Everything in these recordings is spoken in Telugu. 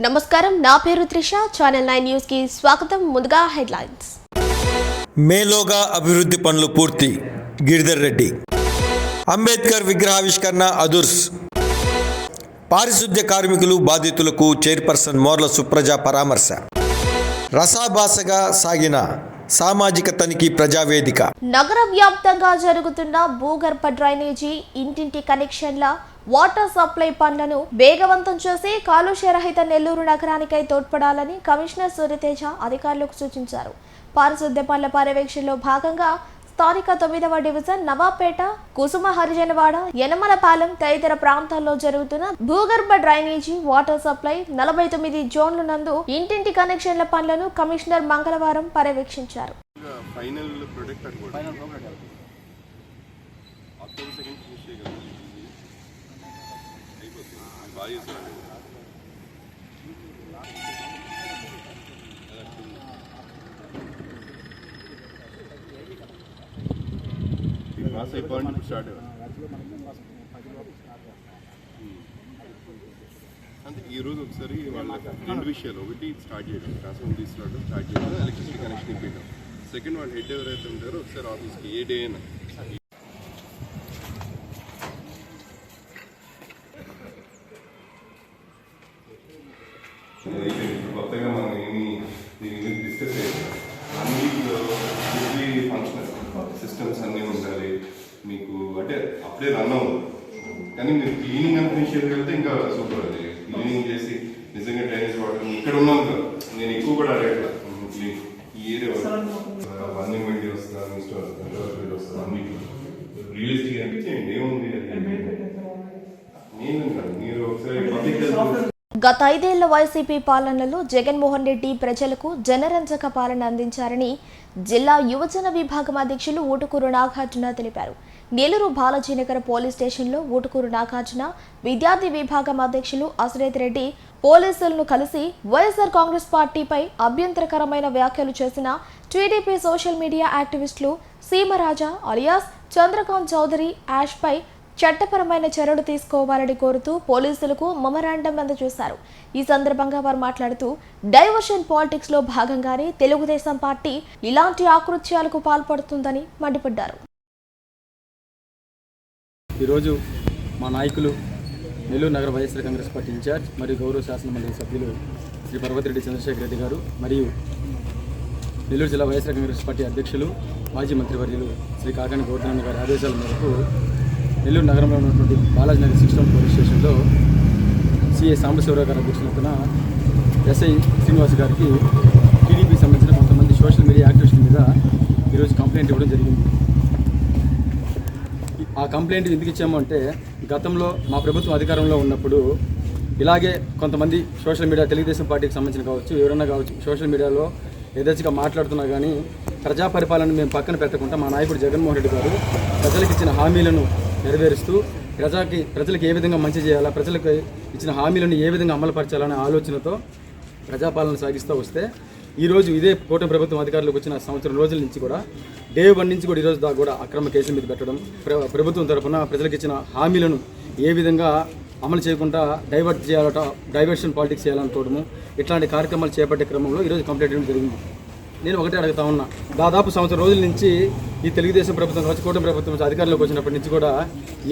నమస్కారం, నా పేరు త్రిష. ఛానల్ 9 న్యూస్ కి స్వాగతం. ముందుగా హెడ్లైన్స్. మేలోగా అభివృద్ధి పనులు పూర్తి. గిరిధర్ రెడ్డి. అంబేద్కర్ విగ్రహావిష్కరణ అదుర్స్. పారిశుద్ధ్య కార్మికులు బాధితులకు చైర్పర్సన్ మోర్ల సుప్రజ పరామర్శ. రసాభాసగా సాగిన సామాజిక తనిఖీ ప్రజావేదిక. నగర వ్యాప్తంగా జరుగుతున్న భూగర్భ డ్రైనేజీ, ఇంటింటి కనెక్షన్ల, వాటర్ సప్లై పనులను వేగవంతం చేసి కాలుష్య రహిత నెల్లూరు నగరానికై తోడ్పడాలని కమిషనర్ సూర్యతేజ అధికారులకు సూచించారు. పారిశుద్ధ్య పనుల పర్యవేక్షణలో భాగంగా స్థానిక 9వ డివిజన్ నవాపేట, కుసుమ హరిజనవాడ, యనమలపాలెం తదితర ప్రాంతాల్లో జరుగుతున్న భూగర్భ డ్రైనేజీ, వాటర్ సప్లై 49 జోన్ల నందు ఇంటింటి కనెక్షన్ల పనులను కమిషనర్ మంగళవారం పర్యవేక్షించారు. అంటే ఈరోజు ఒకసారి వాళ్ళ రెండు విషయాలు, ఒకటి స్టార్ట్ చేయడం, ట్రాన్స్ఫార్మర్ తీసుకురావడం స్టార్ట్ చేయడం, ఎలక్ట్రిసిటీ కనెక్షన్ ఇప్పించడం. సెకండ్ వాళ్ళు హెడ్ ఎవరైతే ఉంటారో ఒకసారి ఆఫీస్కి ఏ డే అయినా కొత్తగా మనం ఏమి దీని మీద డిస్కస్ చేయాలి. అన్నింటిలో ఫంక్షన్ సిస్టమ్స్ అన్నీ ఉండాలి మీకు. అంటే అప్పుడే రన్ అవ్వదు, కానీ మీరు క్లీనింగ్ అంత విషయం వెళ్తే ఇంకా సూపర్. అది క్లీనింగ్ చేసి నిజంగా డ్రైనేజ్ వాటర్ ఇక్కడ ఉన్నాను కదా, నేను ఎక్కువ కూడా అడగట్లా. క్లీన్ ఈ ఏరియా వన్నింగ్ వెండి వస్తుంది, మిస్టర్ వస్తుంది, వస్తుంది, అన్నింటి రియలిస్టిక్ అనిపించేయండి. ఏముంది నేను కాదు, మీరు ఒకసారి పబ్లిక్ గత 5 ఏళ్ల వైసీపీ పాలనలో జగన్మోహన్ రెడ్డి ప్రజలకు జనరంజక పాలన అందించారని జిల్లా యువజన విభాగం అధ్యక్షులు ఊటుకూరు నాగార్జున తెలిపారు. నెల్లూరు బాలాజీనగర్ పోలీస్ స్టేషన్లో ఊటుకూరు నాగార్జున, విద్యార్థి విభాగం అధ్యక్షులు అశ్రేత్ రెడ్డి పోలీసులను కలిసి వైఎస్ఆర్ కాంగ్రెస్ పార్టీపై అభ్యంతరకరమైన వ్యాఖ్యలు చేసిన టీడీపీ సోషల్ మీడియా యాక్టివిస్టులు సీమరాజా అలియాస్ చంద్రకాంత్ చౌదరి యాష్పై చట్టపరమైన చర్యలు తీసుకోవాలని కోరుతూ పోలీసులకు మెమరాండం అందజేశారు. ఈ సందర్భంగా వారు మాట్లాడుతూ డైవర్షన్ పాలిటిక్స్ లో భాగంగానే తెలుగుదేశం పార్టీ ఇలాంటి ఆకృత్యాలకు పాల్పడుతుందని మండిపడ్డారు. ఈరోజు మా నాయకులు నెల్లూరు నగర వైఎస్ఆర్ కాంగ్రెస్ పార్టీ ఇన్ఛార్జ్ మరియు గౌరవ శాసనమండలి సభ్యులు శ్రీ పర్వతిరెడ్డి చంద్రశేఖర్ రెడ్డి గారు మరియు నెల్లూరు జిల్లా వైఎస్ఆర్ కాంగ్రెస్ పార్టీ అధ్యక్షులు మాజీ మంత్రివర్యులు శ్రీ కాకాని గౌతమ్ గారి ఆదేశాల మేరకు నెల్లూరు నగరంలో ఉన్నటువంటి బాలాజీనగర్ 6 పోలీస్ స్టేషన్లో సిఐ సాంబశివరావు గారి అధ్యక్షతన ఎస్ఐ శ్రీనివాస్ గారికి టీడీపీకి సంబంధించిన కొంతమంది సోషల్ మీడియా యాక్టివిస్టుల మీద ఈరోజు కంప్లైంట్ ఇవ్వడం జరిగింది. ఆ కంప్లైంట్ ఎందుకు ఇచ్చాము అంటే, గతంలో మా ప్రభుత్వం అధికారంలో ఉన్నప్పుడు ఇలాగే కొంతమంది సోషల్ మీడియా, తెలుగుదేశం పార్టీకి సంబంధించిన కావచ్చు, ఎవరైనా కావచ్చు, సోషల్ మీడియాలో యథేచ్ఛగా మాట్లాడుతున్నా కానీ ప్రజా పరిపాలన మేము పక్కన పెట్టకుండా మా నాయకుడు జగన్మోహన్ రెడ్డి గారు ప్రజలకు ఇచ్చిన హామీలను నెరవేరుస్తూ ప్రజలకు ఏ విధంగా మంచి చేయాలా, ప్రజలకు ఇచ్చిన హామీలను ఏ విధంగా అమలుపరచాలనే ఆలోచనతో ప్రజాపాలన సాగిస్తూ వస్తే ఈరోజు ఇదే కూటమి ప్రభుత్వం అధికారులకు వచ్చిన సంవత్సరం రోజుల నుంచి కూడా డే 1 నుంచి కూడా ఈరోజు దాకా కూడా అక్రమ కేసుల మీద పెట్టడం, ప్రభుత్వం తరఫున ప్రజలకు ఇచ్చిన హామీలను ఏ విధంగా అమలు చేయకుండా డైవర్షన్ పాలిటిక్స్ చేయాలనుకోవడము, ఇట్లాంటి కార్యక్రమాలు చేపట్టే క్రమంలో ఈరోజు కంప్లైంట్ ఇవ్వడం జరిగింది. నేను ఒకటే అడుగుతా ఉన్నా, దాదాపు సంవత్సరం రోజుల నుంచి ఈ తెలుగుదేశం ప్రభుత్వం కావచ్చు, కూటమి ప్రభుత్వం అధికారంలోకి వచ్చినప్పటి నుంచి కూడా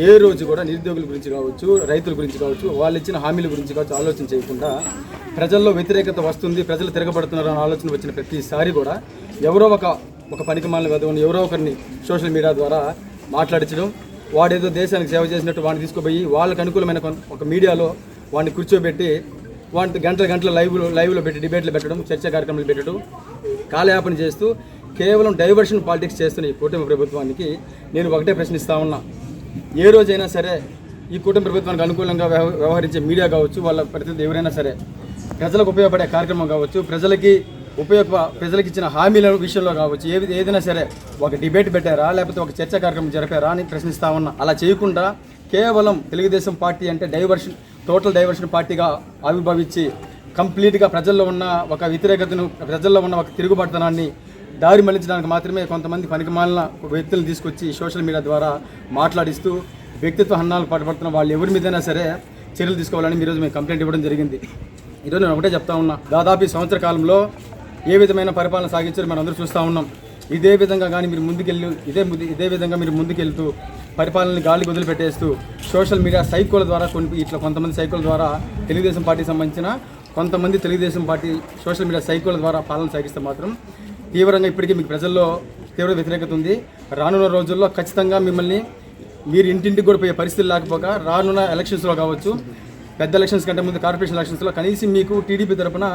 ఏ రోజు కూడా నిరుద్యోగుల గురించి కావచ్చు, రైతుల గురించి కావచ్చు, వాళ్ళు ఇచ్చిన హామీల గురించి కావచ్చు ఆలోచన చేయకుండా ప్రజల్లో వ్యతిరేకత వస్తుంది, ప్రజలు తిరగబడుతున్నారు అనే ఆలోచన వచ్చిన ప్రతిసారి కూడా ఎవరో ఒక పనికిమాలిన వెదవని ఎవరో ఒకరిని సోషల్ మీడియా ద్వారా మాట్లాడించడం, వాడేదో దేశానికి సేవ చేసినట్టు వాడిని తీసుకుపోయి వాళ్ళకు అనుకూలమైన ఒక మీడియాలో వాడిని కూర్చోబెట్టి వాటిని గంటల లైవ్లో పెట్టి డిబేట్లు పెట్టడం, చర్చా కార్యక్రమాలు పెట్టడం, కాలయాపన చేస్తూ కేవలం డైవర్షన్ పాలిటిక్స్ చేస్తున్న ఈ కూటమి ప్రభుత్వానికి నేను ఒకటే ప్రశ్నిస్తా ఉన్నా. ఏ రోజైనా సరే ఈ కూటమి ప్రభుత్వానికి అనుకూలంగా వ్యవహరించే మీడియా కావచ్చు, వాళ్ళ ప్రతినిధి ఎవరైనా సరే ప్రజలకు ఉపయోగపడే కార్యక్రమం కావచ్చు, ప్రజలకి ఇచ్చిన హామీల విషయంలో కావచ్చు, ఏదైనా సరే ఒక డిబేట్ పెట్టారా లేకపోతే ఒక చర్చా కార్యక్రమం జరిపారా అని ప్రశ్నిస్తా ఉన్నా. అలా చేయకుండా కేవలం తెలుగుదేశం పార్టీ అంటే టోటల్ డైవర్షన్ పార్టీగా ఆవిర్భవించి కంప్లీట్గా ప్రజల్లో ఉన్న ఒక వ్యతిరేకతను, ప్రజల్లో ఉన్న ఒక తిరుగుబాటుతనాన్ని దారి మళ్లించడానికి మాత్రమే కొంతమంది పనికిమాలిన వ్యక్తులను తీసుకొచ్చి సోషల్ మీడియా ద్వారా మాట్లాడిస్తూ వ్యక్తిత్వ హననాలు పట్టుబడుతున్న వాళ్ళు ఎవరి మీదైనా సరే చర్యలు తీసుకోవాలని ఈరోజు మేము కంప్లైంట్ ఇవ్వడం జరిగింది. ఈరోజు నేను ఒకటే చెప్తా ఉన్నా, దాదాపు ఈ సంవత్సర కాలంలో ఏ విధమైన పరిపాలన సాగించారో మనం అందరూ చూస్తూ ఉన్నాం. ఇదే విధంగా కానీ మీరు ముందుకెళ్ళి ఇదే విధంగా మీరు ముందుకెళ్తూ పరిపాలనని గాలికి వదిలిపెట్టేస్తూ సోషల్ మీడియా సైకోల ద్వారా కొంతమంది సైకోల ద్వారా తెలుగుదేశం పార్టీకి సంబంధించిన కొంతమంది తెలుగుదేశం పార్టీ సోషల్ మీడియా సైకోల ద్వారా పాలన సాగిస్తే మాత్రం తీవ్రంగా ఇప్పటికీ మీకు ప్రజల్లో తీవ్ర వ్యతిరేకత ఉంది. రానున్న రోజుల్లో ఖచ్చితంగా మిమ్మల్ని మీరు ఇంటింటికి కూడా పోయే పరిస్థితులు లేకపోక రానున్న ఎలక్షన్స్లో కావచ్చు, పెద్ద ఎలక్షన్స్ కంటే ముందు కార్పొరేషన్ ఎలక్షన్స్లో కనీసం మీకు టీడీపీ తరఫున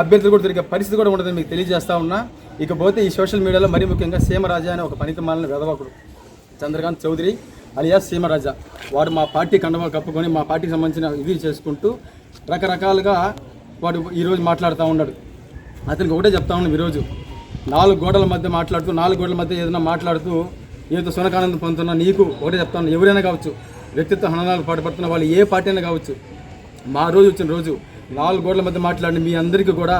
అభ్యర్థులు కూడా దొరికే పరిస్థితి కూడా ఉండదని మీకు తెలియజేస్తా ఉన్నా. ఇకపోతే ఈ సోషల్ మీడియాలో మరీ ముఖ్యంగా సీమరాజా అనే ఒక పనికిమాలిన వెధవకుడు చంద్రకాంత్ చౌదరి అలియాస్ సీమరాజా, వాడు మా పార్టీ కండవా కప్పుకొని మా పార్టీకి సంబంధించిన ఇది చేసుకుంటూ రకరకాలుగా వాడు ఈరోజు మాట్లాడుతూ ఉన్నాడు. అతనికి ఒకటే చెప్తా ఉన్నాం, ఈరోజు 4 గోడల మధ్య ఏదైనా మాట్లాడుతూ ఏదో సునకానందం పొందుతున్నా నీకు ఒకటే చెప్తా ఉన్నాను, ఎవరైనా కావచ్చు, వ్యక్తిత్వ హననాలకు పాటుపడుతున్న వాళ్ళు ఏ పార్టీ అయినా కావచ్చు, మా రోజు వచ్చిన రోజు 4 గోడల మధ్య మాట్లాడిన మీ అందరికీ కూడా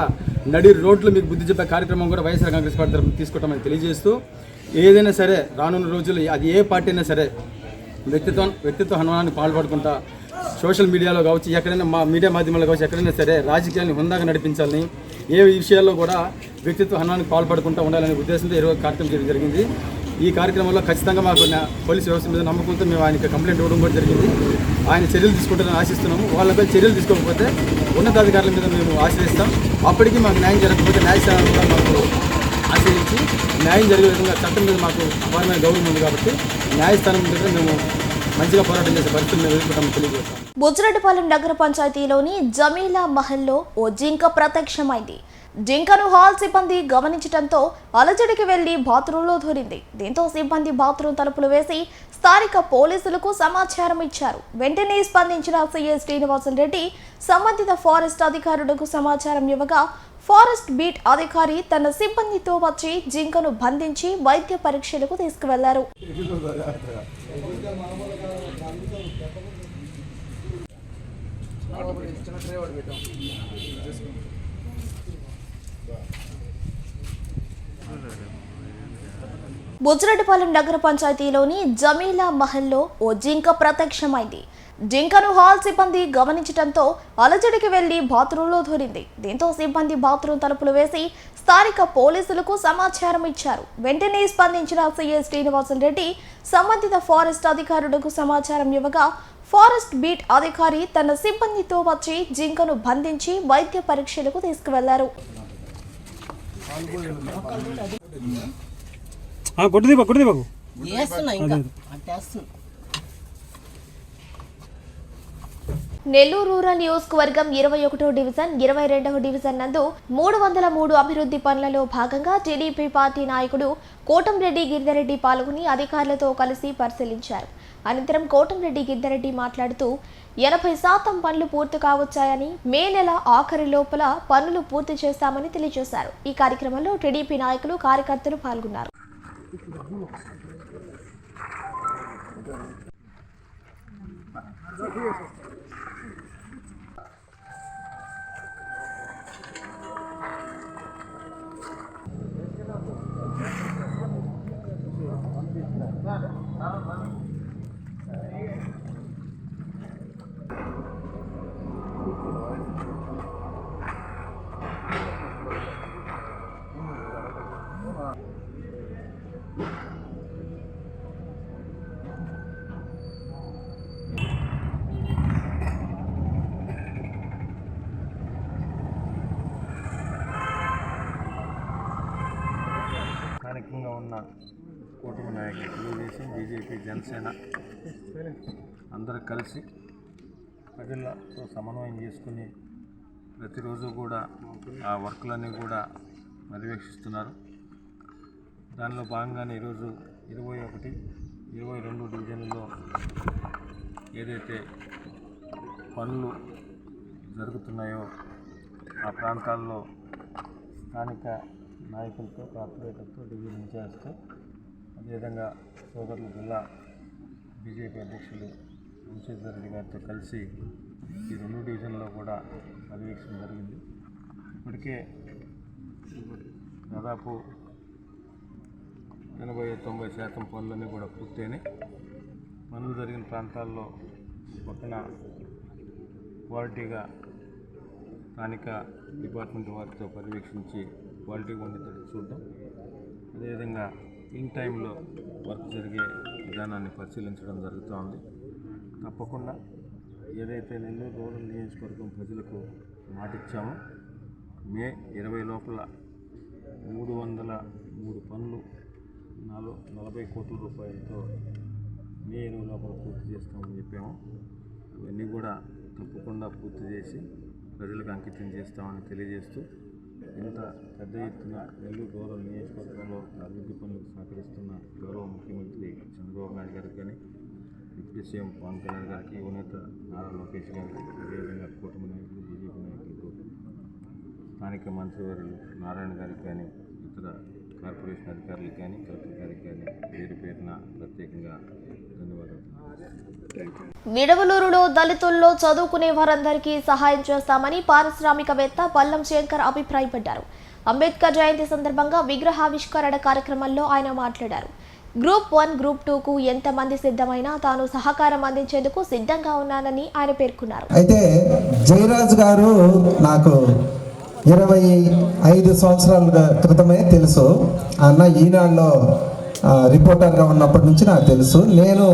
నడి రోడ్లు మీకు బుద్ధి చెప్పే కార్యక్రమం కూడా వైఎస్ఆర్ కాంగ్రెస్ పార్టీ తరఫున తీసుకుంటామని తెలియజేస్తూ, ఏదైనా సరే రానున్న రోజుల్లో అది ఏ పార్టీ అయినా సరే వ్యక్తిత్వ హననానికి పాల్పడుకుంటా సోషల్ మీడియాలో కావచ్చు, ఎక్కడైనా మా మీడియా మాధ్యమాల్లో కావచ్చు, ఎక్కడైనా సరే రాజకీయాన్ని హుందాగా నడిపించాలని, ఏ విషయాల్లో కూడా వ్యక్తిత్వ హననానికి పాల్పడుకుంటూ ఉండాలనే ఉద్దేశంతో ఈరోజు కార్యక్రమం చేయడం జరిగింది. ఈ కార్యక్రమంలో ఖచ్చితంగా మాకు పోలీసు వ్యవస్థ మీద నమ్మకంతో మేము ఆయనకి కంప్లైంట్ ఇవ్వడం కూడా జరిగింది. ఆయన చర్యలు తీసుకుంటారని ఆశిస్తున్నాము. వాళ్ళపై చర్యలు తీసుకోకపోతే ఉన్నతాధికారుల మీద మేము ఆశ్రయిస్తాం. అప్పటికీ మాకు న్యాయం జరగకపోతే న్యాయస్థానాలు కూడా మాకు ఆశ్రయించి న్యాయం జరిగే విధంగా చట్టం మీద మాకు అపారమైన గౌరవం ఉంది కాబట్టి న్యాయస్థానం దగ్గర మేము మంచిగా పోరాటం చేసే పరిస్థితులు మేము ఎదుర్కొంటామని తెలియజేస్తాం. బుజ్జిరెడ్డిపాలెం నగర పంచాయతీలోని జమీలా మహల్లో ఓ జింక ప్రత్యక్షమైంది. జింకను హాల్ సిబ్బంది గమనించడంతో అలజడికి వెళ్లి బాత్రూంలో దూరింది. దీంతో సిబ్బంది బాత్రూం తలుపులు వేసి స్థానిక పోలీసులకు సమాచారం ఇచ్చారు. వెంటనే స్పందించిన సీఐ శ్రీనివాసరెడ్డి సంబంధిత ఫారెస్ట్ అధికారులకు సమాచారం ఇవ్వగా ఫారెస్ట్ బీట్ అధికారి తన సిబ్బందితో వచ్చి జింకను బంధించి వైద్య పరీక్షలకు తీసుకువెళ్లారు. బుజ్జిరెడ్డిపాలెం నగర పంచాయతీలోని జమీలా మహల్లో ఓ జింక ప్రత్యక్షమైంది. జింకను హాల్ సిబ్బంది గమనించడంతో అలజడికి వెళ్లి బాత్రూంలో దూరింది. దీంతో సిబ్బంది బాత్రూం తలుపులు వేసి స్థానిక పోలీసులకు సమాచారం ఇచ్చారు. వెంటనే స్పందించిన సీఐ శ్రీనివాసరెడ్డి సంబంధిత ఫారెస్ట్ అధికారులకు సమాచారం ఇవ్వగా ఫారెస్ట్ బీట్ అధికారి తన సిబ్బందితో వచ్చి జింకను బంధించి వైద్య పరీక్షలకు తీసుకువెళ్లారు. నెల్లూరు రూరల్ నియోజకవర్గం 21వ డివిజన్ 22వ డివిజన్ నందు 303 అభివృద్ధి పనులలో భాగంగా టీడీపీ పార్టీ నాయకుడు కోటంరెడ్డి గిరిధరెడ్డి పాల్గొని అధికారులతో కలిసి పరిశీలించారు. అనంతరం కోటంరెడ్డి గిరిధరెడ్డి మాట్లాడుతూ 80% పనులు పూర్తి కావచ్చాయని, మే నెల ఆఖరి లోపల పనులు పూర్తి చేస్తామని తెలియజేశారు. ఈ కార్యక్రమంలో టీడీపీ నాయకులు కార్యకర్తలు పాల్గొన్నారు. స్థానికంగా ఉన్న కూటమి నాయకులు తెలుగుదేశం, బీజేపీ, జనసేన అందరూ కలిసి ప్రజలతో సమన్వయం చేసుకుని ప్రతిరోజు కూడా ఆ వర్కులన్నీ కూడా పర్యవేక్షిస్తున్నారు. దానిలో భాగంగానే ఈరోజు 21, 22 డివిజన్లలో ఏదైతే పనులు జరుగుతున్నాయో ఆ ప్రాంతాల్లో స్థానిక నాయకులతో, కార్పొరేటర్తో, డివిజన్ ఇన్ఛార్జ్తో, అదేవిధంగా సోదరులు జిల్లా బీజేపీ అధ్యక్షులు వంశీధర్ రెడ్డి గారితో కలిసి ఈ 2 డివిజన్లో కూడా పర్యవేక్షణ జరిగింది. ఇప్పటికే దాదాపు 80-90% పనులన్నీ కూడా పూర్తయినాయి. పనులు జరిగిన ప్రాంతాల్లో పక్కన క్వాలిటీగా స్థానిక డిపార్ట్మెంట్ వారితో పర్యవేక్షించి క్వాలిటీగా ఉండేటట్టు చూడడం, అదేవిధంగా ఇన్ టైంలో వర్క్ జరిగే విధానాన్ని పరిశీలించడం జరుగుతూ ఉంది. తప్పకుండా ఏదైతే నెల్లూరు రూరల్ నియోజకవర్గం ప్రజలకు మాటిచ్చామో మే 20 లోపల 303 పనులు 40 కోట్ల రూపాయలతో మే 20 లోపల పూర్తి చేస్తామని చెప్పాము. అవన్నీ కూడా తప్పకుండా పూర్తి చేసి ప్రజలకు అంకితం చేస్తామని తెలియజేస్తూ, ఇంత పెద్ద ఎత్తున నెల్లూరు రూరల్ నియోజకవర్గంలో అభివృద్ధి పనులకు సహకరిస్తున్న గౌరవ ముఖ్యమంత్రి చంద్రబాబు నాయుడు గారికి కానీ, డిప్యూటీ సీఎం పవన్ కళ్యాణ్ గారికి, యువనేత నారా లోకేష్ గారికి, అదేవిధంగా కూటమి నాయకులు, బీజేపీ నాయకులకు, స్థానిక మంత్రివర్యులు నారాయణ గారికి కానీ, ఇతర కార్పొరేషన్ అధికారులకు కానీ, కలెక్టర్ గారికి కానీ పేరు పేరున ప్రత్యేకంగా ధన్యవాదాలు. నిడవలూరులో దళితుల్లో చదువుకునే వారందరికీ సహాయం చేస్తామని పారిశ్రామికవేత్త పల్లం శంకర్ అభిప్రాయపడ్డారు. అంబేద్కర్ జయంతి సందర్భంగా విగ్రహావిష్కరణ కార్యక్రమంలో ఆయన మాట్లాడారు. గ్రూప్ 1, గ్రూప్ 2కు ఎంతమంది సిద్ధమైనా తాను సహకారం అందించేందుకు సిద్ధంగా ఉన్నానని ఆయన పేర్కొన్నారు. అయితే జయరాజ్ గారు నాకు 25 సంవత్సరాల క్రితమే తెలుసు. అన్న ఈనాడులో రిపోర్టర్గా ఉన్నప్పటి నుంచి నాకు తెలుసు. నేను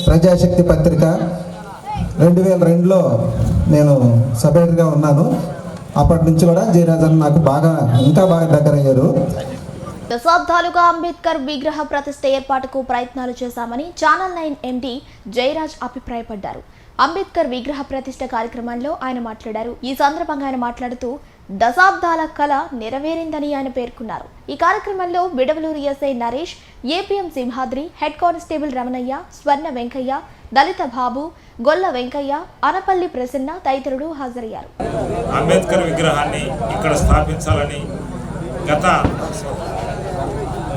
ప్రజాశక్తి పత్రిక 2002లో నేను సబ్ ఎడిటర్గా ఉన్నాను. అప్పటి నుంచి కూడా జయరాజ్ అన్న నాకు ఇంకా బాగా దగ్గరయ్యారు. దశాబ్దాలుగా అంబేద్కర్ విగ్రహ ప్రతిష్ఠ ఏర్పాటుకు ప్రయత్నాలు చేశామని ఛానల్ 9 ఎండీ జయరాజ్ అభిప్రాయపడ్డారు. అంబేద్కర్ విగ్రహ ప్రతిష్ఠ కార్యక్రమంలో ఆయన మాట్లాడారు. ఈ సందర్భంగా ఆయన మాట్లాడుతూ దశాబ్దాల కళ నెరవేరిందని ఆయన పేర్కొన్నారు. ఈ కార్యక్రమంలో Vidavaluru SI Naresh, APM Simhadri, head constable Ramanayya, Swarna Venkayya, దళిత బాబు, గొల్ల వెంకయ్య, అనపల్లి ప్రసన్న తదితరులు హాజరయ్యారు. అంబేద్కర్ విగ్రహాన్ని ఇక్కడ స్థాపించాలని గత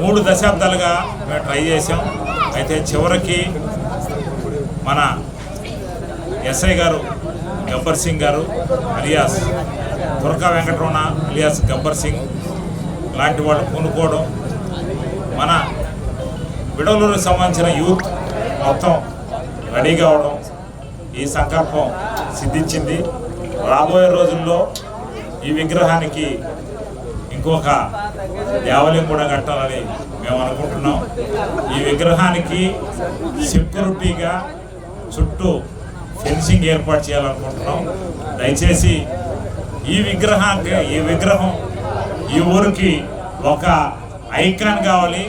3 దశాబ్దాలుగా మేము ట్రై చేసాం. అయితే చివరికి మన ఎస్ఐ గారు గబ్బర్ సింగ్ గారు అలియాస్ తురకా వెంకటరమణ అలియాస్ గబ్బర్ సింగ్ లాంటి వాళ్ళు పూనుకోవడం, మన విడవలూరుకు సంబంధించిన యూత్ మొత్తం రెడీ కావడం, ఈ సంకల్పం సిద్ధించింది. రాబోయే రోజుల్లో ఈ విగ్రహానికి ఇంకొక దేవాలయం కూడా కట్టాలని మేము అనుకుంటున్నాం. ఈ విగ్రహానికి సెక్యూరిటీగా చుట్టూ ఫెన్సింగ్ ఏర్పాటు చేయాలనుకుంటున్నాం. దయచేసి ఈ విగ్రహం ఈ ఊరికి ఒక ఐకాన్ కావాలి.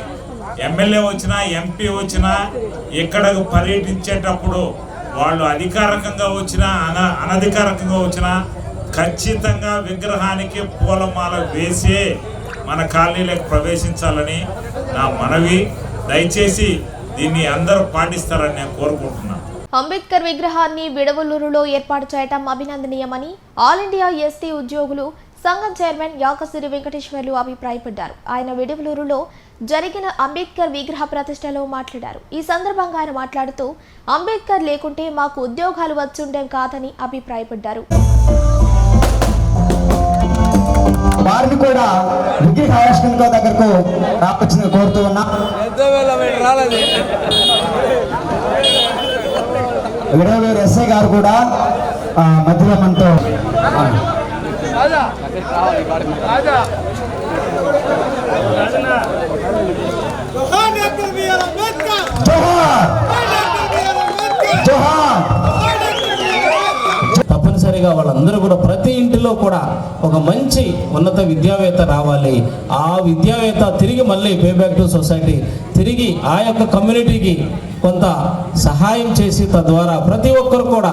ఎమ్మెల్యే వచ్చినా ఎంపీ వచ్చినా ఇక్కడకు పర్యటించేటప్పుడు వాళ్ళు అధికారికంగా వచ్చినా అనధికారికంగా వచ్చినా ఖచ్చితంగా విగ్రహానికి పూలమాల వేసే మన కాలనీలకు ప్రవేశించాలని నా మనవి. దయచేసి దీన్ని అందరూ పాటిస్తారని నేను కోరుకుంటున్నాను. అంబేద్కర్ విగ్రహాన్ని విడవలూరులో ఏర్పాటు చేయడం అభినందనీయమని ఆల్ ఇండియా ఎస్టీ ఉద్యోగులు సంఘం చైర్మన్ యాకసిరి వెంకటేశ్వర్లు అభిప్రాయపడ్డారు. ఆయన విడవలూరులో జరిగిన అంబేద్కర్ విగ్రహ ప్రతిష్టలో మాట్లాడారు. ఈ సందర్భంగా ఆయన మాట్లాడుతూ అంబేద్కర్ లేకుంటే మాకు ఉద్యోగాలు వచ్చుండేవి కాదని అభిప్రాయపడ్డారు. వారిని కూడా విగ్రహ ఆవిష్కరణ దగ్గరకు రావచ్చింది కోరుతూ ఉన్నా. విడవలూరు ఎస్ఐ గారు కూడా మధ్యలో మనతో తప్పనిసరిగా వాళ్ళందరూ కూడా ప్రతి ఇంటిలో కూడా ఒక మంచి ఉన్నత విద్యావేత్త రావాలి. ఆ విద్యావేత్త తిరిగి మళ్ళీ పే బ్యాక్ టు సొసైటీ, తిరిగి ఆ యొక్క కమ్యూనిటీకి కొంత సహాయం చేసి తద్వారా ప్రతి ఒక్కరు కూడా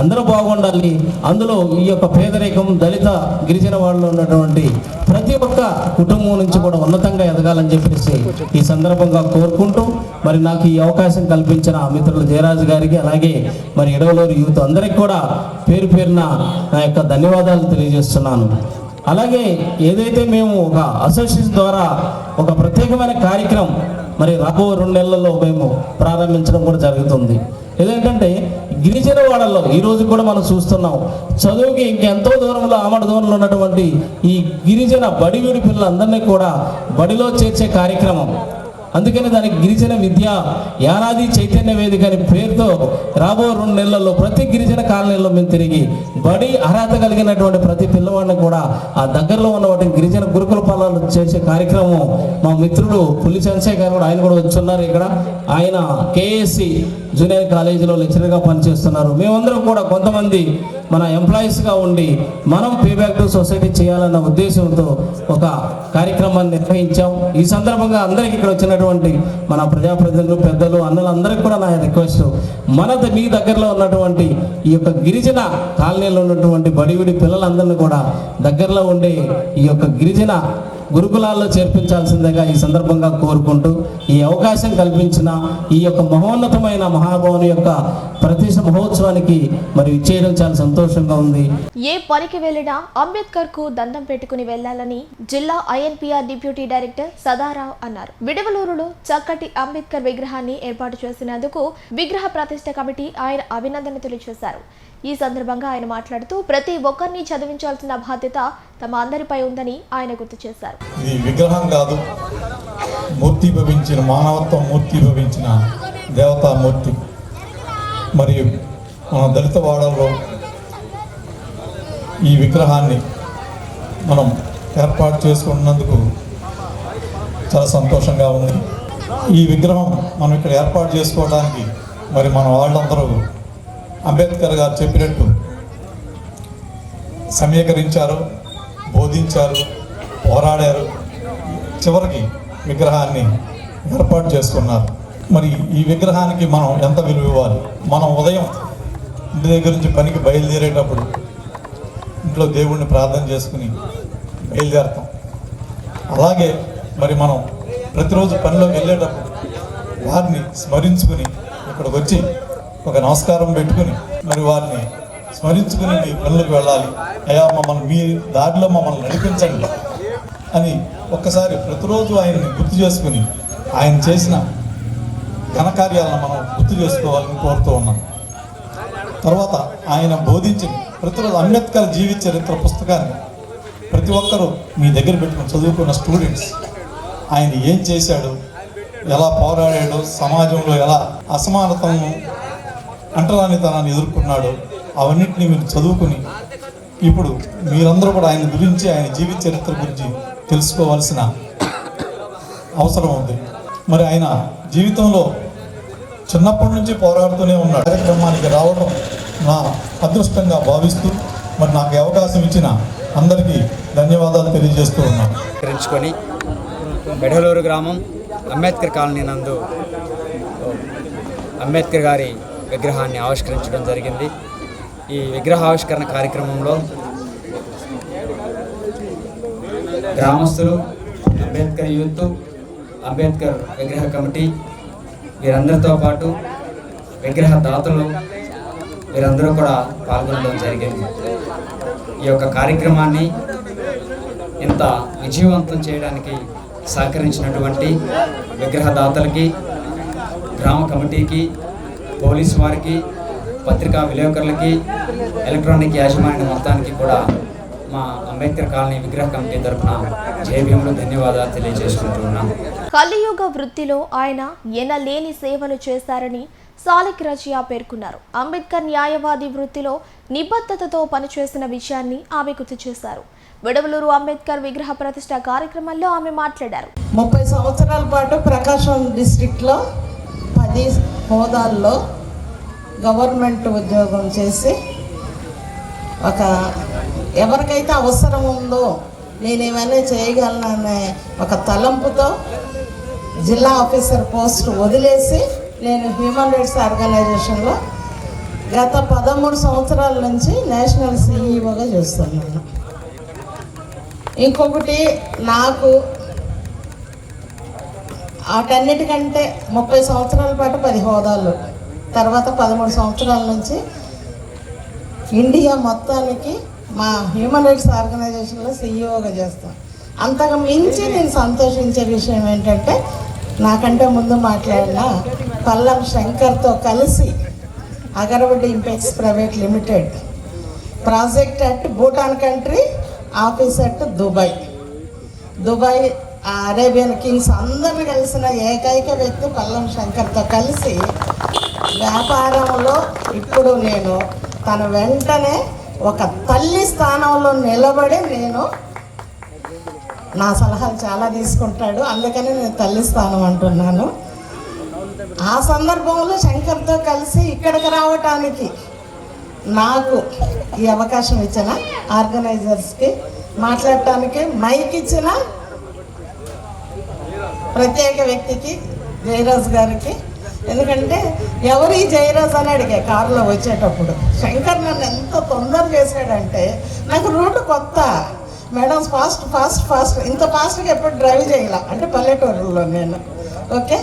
అందరూ బాగుండాలి. అందులో ఈ యొక్క పేదరికం, దళిత, గిరిజన వాళ్ళు ఉన్నటువంటి ప్రతి ఒక్క కుటుంబం నుంచి కూడా ఉన్నతంగా ఎదగాలని చెప్పేసి ఈ సందర్భంగా కోరుకుంటూ, మరి నాకు ఈ అవకాశం కల్పించిన మిత్రులు జయరాజు గారికి, అలాగే మరి ఎడవలూరు యూత్ అందరికి కూడా పేరు పేరున నా యొక్క ధన్యవాదాలు తెలియజేస్తున్నాను. అలాగే ఏదైతే మేము ఒక అసోసియేషన్ ద్వారా ఒక ప్రత్యేకమైన కార్యక్రమం మరి రాబో 2 నెలల్లో మేము ప్రారంభించడం కూడా జరుగుతుంది. ఎందుకంటే గిరిజన వాడల్లో ఈరోజు కూడా మనం చూస్తున్నాం, చదువుకి ఇంకెంతో దూరంలో ఆమడ దూరంలో ఉన్నటువంటి ఈ గిరిజన బడివిడి పిల్లలందరినీ కూడా బడిలో చేర్చే కార్యక్రమం అందుకని దానికి గిరిజన విద్యా యానాది చైతన్య వేదిక అనే పేరుతో రాబో 2 నెలల్లో ప్రతి గిరిజన కాలనీలో మేము తిరిగి బడి అర్హత కలిగినటువంటి ప్రతి పిల్లవాడిని కూడా ఆ దగ్గరలో ఉన్న వాటిని గిరిజన గురుకుల పాలన చేసే కార్యక్రమం మా మిత్రుడు పుల్లి చంద్రశేఖర్ గారు కూడా ఆయన కూడా వచ్చున్నారు ఇక్కడ. ఆయన కేఎస్సి జూనియర్ కాలేజీలో లెక్చరర్గా పనిచేస్తున్నారు. మేమందరం కూడా కొంతమంది మన ఎంప్లాయీస్గా ఉండి మనం పే బ్యాక్ టు సొసైటీ చేయాలన్న ఉద్దేశంతో ఒక కార్యక్రమాన్ని నిర్వహించాం. ఈ సందర్భంగా అందరికీ ఇక్కడ వచ్చినటువంటి మన ప్రజాప్రతినిధులు, పెద్దలు, అన్నలందరికీ కూడా నా రిక్వెస్ట్, మీ దగ్గరలో ఉన్నటువంటి ఈ యొక్క గిరిజన కాలనీలో ఉన్నటువంటి బడివిడి పిల్లలందరినీ కూడా దగ్గరలో ఉండే ఈ యొక్క గిరిజన గురుకులాల్లో చేర్పించాల్సిందిగా ఈ సందర్భంగా కోరుకుంటూ ఈ అవకాశం కల్పించిన ఈ యొక్క మహోన్నతమైన మహాభావుని యొక్క ప్రతిష్ఠ మహోత్సవానికి మరి ఇచ్చేయడం చాలా సంతోషంగా ఉంది. ఏ పనికి వెళ్ళినా అంబేద్కర్ కు దండం పెట్టుకుని వెళ్లాలని జిల్లా ఐఎన్పిఆర్ డిప్యూటీ డైరెక్టర్ సదారావు అన్నారు. విడవలూరులో చక్కటి అంబేద్కర్ విగ్రహాన్ని ఏర్పాటు చేసినందుకు విగ్రహ ప్రతిష్ఠ కమిటీ ఆయన అభినందన తెలియజేశారు. ఈ సందర్భంగా ఆయన మాట్లాడుతూ ప్రతి ఒక్కరిని చదివించాల్సిన బాధ్యత తమ అందరిపై ఉందని ఆయన గుర్తు చేశారు. ఇది విగ్రహం కాదు, మూర్తి భవించిన మానవత్వం, మూర్తి భవించిన దేవతామూర్తి. మరియు మన దళిత వాడల్లో ఈ విగ్రహాన్ని మనం ఏర్పాటు చేసుకున్నందుకు చాలా సంతోషంగా ఉంది. ఈ విగ్రహం మనం ఇక్కడ ఏర్పాటు చేసుకోవడానికి మరి మన వాళ్ళందరూ అంబేద్కర్ గారు చెప్పినట్టు సమీకరించారు, బోధించారు, పోరాడారు, చివరికి విగ్రహాన్ని ఏర్పాటు చేసుకున్నారు. మరి ఈ విగ్రహానికి మనం ఎంత విలువ ఇవ్వాలి? మనం ఉదయం ఇంటి దగ్గర నుంచి పనికి బయలుదేరేటప్పుడు ఇంట్లో దేవుడిని ప్రార్థన చేసుకుని బయలుదేరతాం. అలాగే మరి మనం ప్రతిరోజు పనిలోకి వెళ్ళేటప్పుడు వారిని స్మరించుకుని ఇక్కడికి వచ్చి ఒక నమస్కారం పెట్టుకుని మరి వారిని స్మరించుకుని మీ పనులకు వెళ్ళాలి. అయ్యా మమ్మల్ని మీ దారిలో మమ్మల్ని నడిపించండి అని ఒక్కసారి ప్రతిరోజు ఆయన్ని గుర్తు చేసుకుని ఆయన చేసిన ఘనకార్యాలను మనం గుర్తు చేసుకోవాలని కోరుతూ ఉన్నాం. తర్వాత ఆయన బోధించిన ప్రతిరోజు అంబేద్కర్ జీవిత చరిత్ర పుస్తకాన్ని ప్రతి ఒక్కరూ మీ దగ్గర పెట్టుకుని చదువుకున్న స్టూడెంట్స్ ఆయన ఏం చేశాడు, ఎలా పోరాడాడు, సమాజంలో ఎలా అసమానతను, అంటరానితనాన్ని ఎదుర్కొన్నాడు, అవన్నింటినీ మీరు చదువుకుని ఇప్పుడు మీరందరూ కూడా ఆయన గురించి, ఆయన జీవిత చరిత్ర గురించి తెలుసుకోవాల్సిన అవసరం ఉంది. మరి ఆయన జీవితంలో చిన్నప్పటి నుంచి పోరాడుతూనే ఉన్నాడు. కార్యక్రమానికి రావడం నా అదృష్టంగా భావిస్తూ మరి నాకు అవకాశం ఇచ్చిన అందరికీ ధన్యవాదాలు తెలియజేస్తూ ఉన్నాను. విడవలూరు గ్రామం అంబేద్కర్ కాలనీ నందు అంబేద్కర్ గారి విగ్రహాన్ని ఆవిష్కరించడం జరిగింది. ఈ విగ్రహ ఆవిష్కరణ కార్యక్రమంలో గ్రామస్తులు, అంబేద్కర్ యూత్, అంబేద్కర్ విగ్రహ కమిటీ వీరందరితో పాటు విగ్రహ దాతలు వీరందరూ కూడా పాల్గొనడం జరిగింది. ఈ యొక్క కార్యక్రమాన్ని ఇంత విజయవంతం చేయడానికి సహకరించినటువంటి విగ్రహదాతలకి, గ్రామ కమిటీకి, పోలీసు వారికి, పత్రికా విలేకరులకి, ఎలక్ట్రానిక్ యాజమాన్య మొత్తానికి కూడా మా అంబేద్కర్ కాలనీ విగ్రహ కమిటీ తరఫున జయభీములు ధన్యవాదాలు తెలియజేసుకుంటున్నాం. కలియుగ వృత్తిలో ఆయన ఎనలేని సేవలు చేశారని సాలిక్ రజియా పేర్కొన్నారు. అంబేద్కర్ న్యాయవాది వృత్తిలో నిబద్ధతతో పనిచేసిన విషయాన్ని ఆమె గుర్తు చేశారు. విడవలూరు అంబేద్కర్ విగ్రహ ప్రతిష్ఠ కార్యక్రమంలో ఆమె మాట్లాడారు. 30 సంవత్సరాల పాటు ప్రకాశం డిస్ట్రిక్ట్లో 10 హోదాల్లో గవర్నమెంట్ ఉద్యోగం చేసి ఎవరికైతే అవసరం ఉందో నేనేమైనా చేయగలననే ఒక తలంపుతో జిల్లా ఆఫీసర్ పోస్ట్ వదిలేసి నేను హ్యూమన్ రైట్స్ ఆర్గనైజేషన్లో గత 13 సంవత్సరాల నుంచి నేషనల్ సిఈఓగా చేస్తున్నాను. ఇంకొకటి, నాకు వాటన్నిటికంటే 30 సంవత్సరాల పాటు 10 హోదాలు, తర్వాత 13 సంవత్సరాల నుంచి ఇండియా మొత్తానికి మా హ్యూమన్ రైట్స్ ఆర్గనైజేషన్లో సిఈఓగా చేస్తాను. అంతకు మించి నేను సంతోషించే విషయం ఏంటంటే, నాకంటే ముందు మాట్లాడిన పల్లం శంకర్తో కలిసి Agaravaddi impex private limited project at Bhutan country, office at Dubai ఆ అరేబియన్ కింగ్స్ అందరిని కలిసిన ఏకైక వ్యక్తి పల్లం శంకర్తో కలిసి వ్యాపారంలో ఇప్పుడు నేను తన వెంటనే ఒక తల్లి స్థానంలో నిలబడి నేను నా సలహాలు చాలా తీసుకుంటాడు, అందుకని నేను తల్లి స్థానం అంటున్నాను. ఆ సందర్భంలో శంకర్తో కలిసి ఇక్కడికి రావటానికి నాకు ఈ అవకాశం ఇచ్చిన ఆర్గనైజర్స్కి, మాట్లాడటానికి మైక్ ఇచ్చిన ప్రత్యేక వ్యక్తికి జయరాజ్ గారికి, ఎందుకంటే ఎవరు ఈ జయరాజ్ అని అడిగా కారులో వచ్చేటప్పుడు. శంకర్ నన్ను ఎంత తొందర చేశాడంటే, నాకు రూట్ కొత్త, మేడం ఫాస్ట్ ఫాస్ట్ ఫాస్ట్, ఇంత ఫాస్ట్గా ఎప్పుడు డ్రైవ్ చేయాల అంటే పల్లెటూరులో నేను. ఓకే,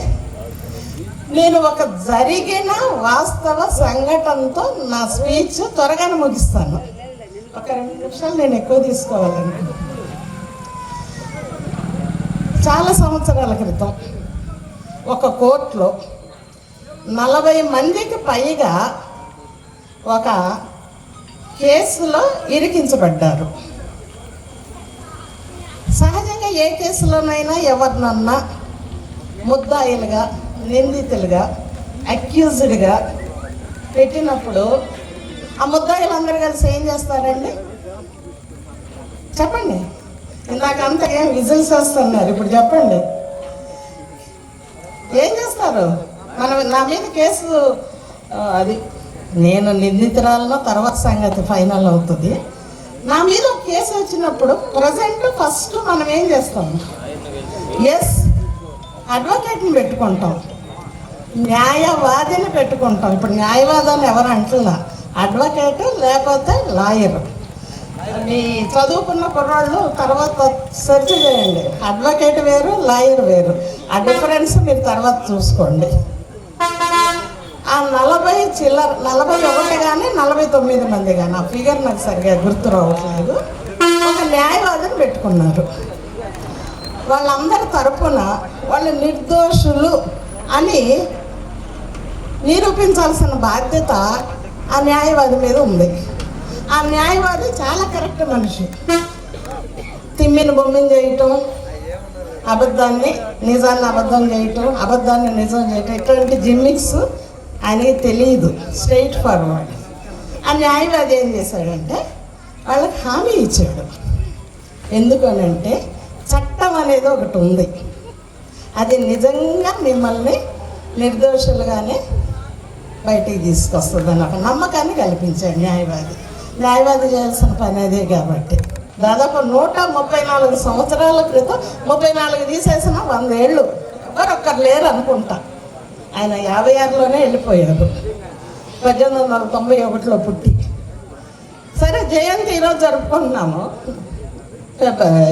నేను ఒక జరిగిన వాస్తవ సంఘటనతో నా స్పీచ్ త్వరగానే ముగిస్తాను. ఒక 2 నిమిషాలు నేను ఎక్కువ తీసుకోవాలనుకుంటున్నాను. చాలా సంవత్సరాల క్రితం ఒక కోర్టులో 40 మందికి పైగా ఒక కేసులో ఇరికించబడ్డారు. సహజంగా ఏ కేసులోనైనా ఎవరినన్నా ముద్దాయిలుగా, నిందితులుగా, అక్యూజ్డ్గా పెట్టినప్పుడు ఆ ముద్దాయిలందరూ కలిసి ఏం చేస్తారండి చెప్పండి? ఇందాక అంతా ఏం విజిల్స్ వస్తున్నారు, ఇప్పుడు చెప్పండి ఏం చేస్తారు? నా మీద కేసు, అది నేను నిందితురాలను తర్వాత సంగతి ఫైనల్ అవుతుంది. నా మీద ఒక కేసు వచ్చినప్పుడు ఫస్ట్ మనం ఏం చేస్తాం? ఎస్, అడ్వకేట్ని పెట్టుకుంటాం, న్యాయవాదిని పెట్టుకుంటాం. ఇప్పుడు న్యాయవాదాన్ని ఎవరు అంటున్నా, అడ్వకేట్ లేకపోతే లాయర్. మీ చదువుకున్న కుర్రాళ్ళు తర్వాత సెర్చ్ చేయండి, అడ్వకేట్ వేరు, లాయర్ వేరు. ఆ డిఫరెన్స్ మీరు తర్వాత చూసుకోండి. ఆ 41 కానీ 49 మంది కానీ, ఆ ఫిగర్ నాకు సరిగా గుర్తు రావట్లేదు, ఒక న్యాయవాదిని పెట్టుకున్నారు. వాళ్ళందరి తరపున వాళ్ళు నిర్దోషులు అని నిరూపించాల్సిన బాధ్యత ఆ న్యాయవాది మీద ఉంది. ఆ న్యాయవాది చాలా కరెక్ట్ మనిషి. తిమ్మిని బొమ్మిని చేయటం, అబద్ధాన్ని నిజాన్ని అబద్ధం చేయటం, అబద్ధాన్ని నిజం చేయటం, ఇటువంటి జిమ్మిక్స్ ఆయనకి తెలియదు, స్ట్రైట్ ఫార్వర్డ్. ఆ న్యాయవాది ఏం చేశాడంటే వాళ్ళకి హామీ ఇచ్చాడు. ఎందుకనంటే చట్టం అనేది ఒకటి ఉంది, అది నిజంగా మిమ్మల్ని నిర్దోషులుగానే బయటికి తీసుకొస్తుంది అని ఒక నమ్మకాన్ని కల్పించాడు న్యాయవాది చేయాల్సిన పని అదే. కాబట్టి దాదాపు 134 సంవత్సరాల క్రితం, 34 తీసేసిన 100 ఏళ్ళు ఎవరొక్కరు లేరు అనుకుంటా. ఆయన 56లోనే వెళ్ళిపోయారు, 1891లో పుట్టి. సరే, జయంతి ఈరోజు జరుపుకుంటున్నాము,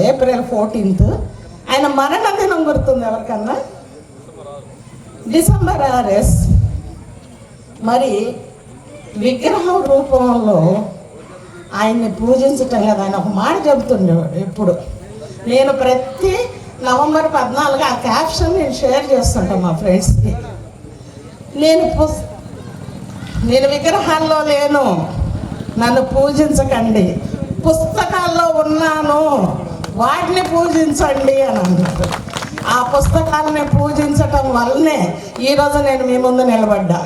ఏప్రిల్ 14th. ఆయన మరణ దినం గుర్తుంది ఎవరికన్నా? డిసెంబర్ 6. మరి విగ్రహం రూపంలో ఆయన్ని పూజించటం కదా, ఆయన ఒక మాట చెబుతుండేవాడు ఎప్పుడు. నేను ప్రతి నవంబర్ 14 ఆ క్యాప్షన్ నేను షేర్ చేస్తుంటాను మా ఫ్రెండ్స్కి. నేను విగ్రహాల్లో లేను, నన్ను పూజించకండి, పుస్తకాల్లో ఉన్నాను, వాటిని పూజించండి అని అన్నారు. ఆ పుస్తకాలని పూజించటం వల్లనే ఈరోజు నేను మీ ముందు నిలబడ్డా.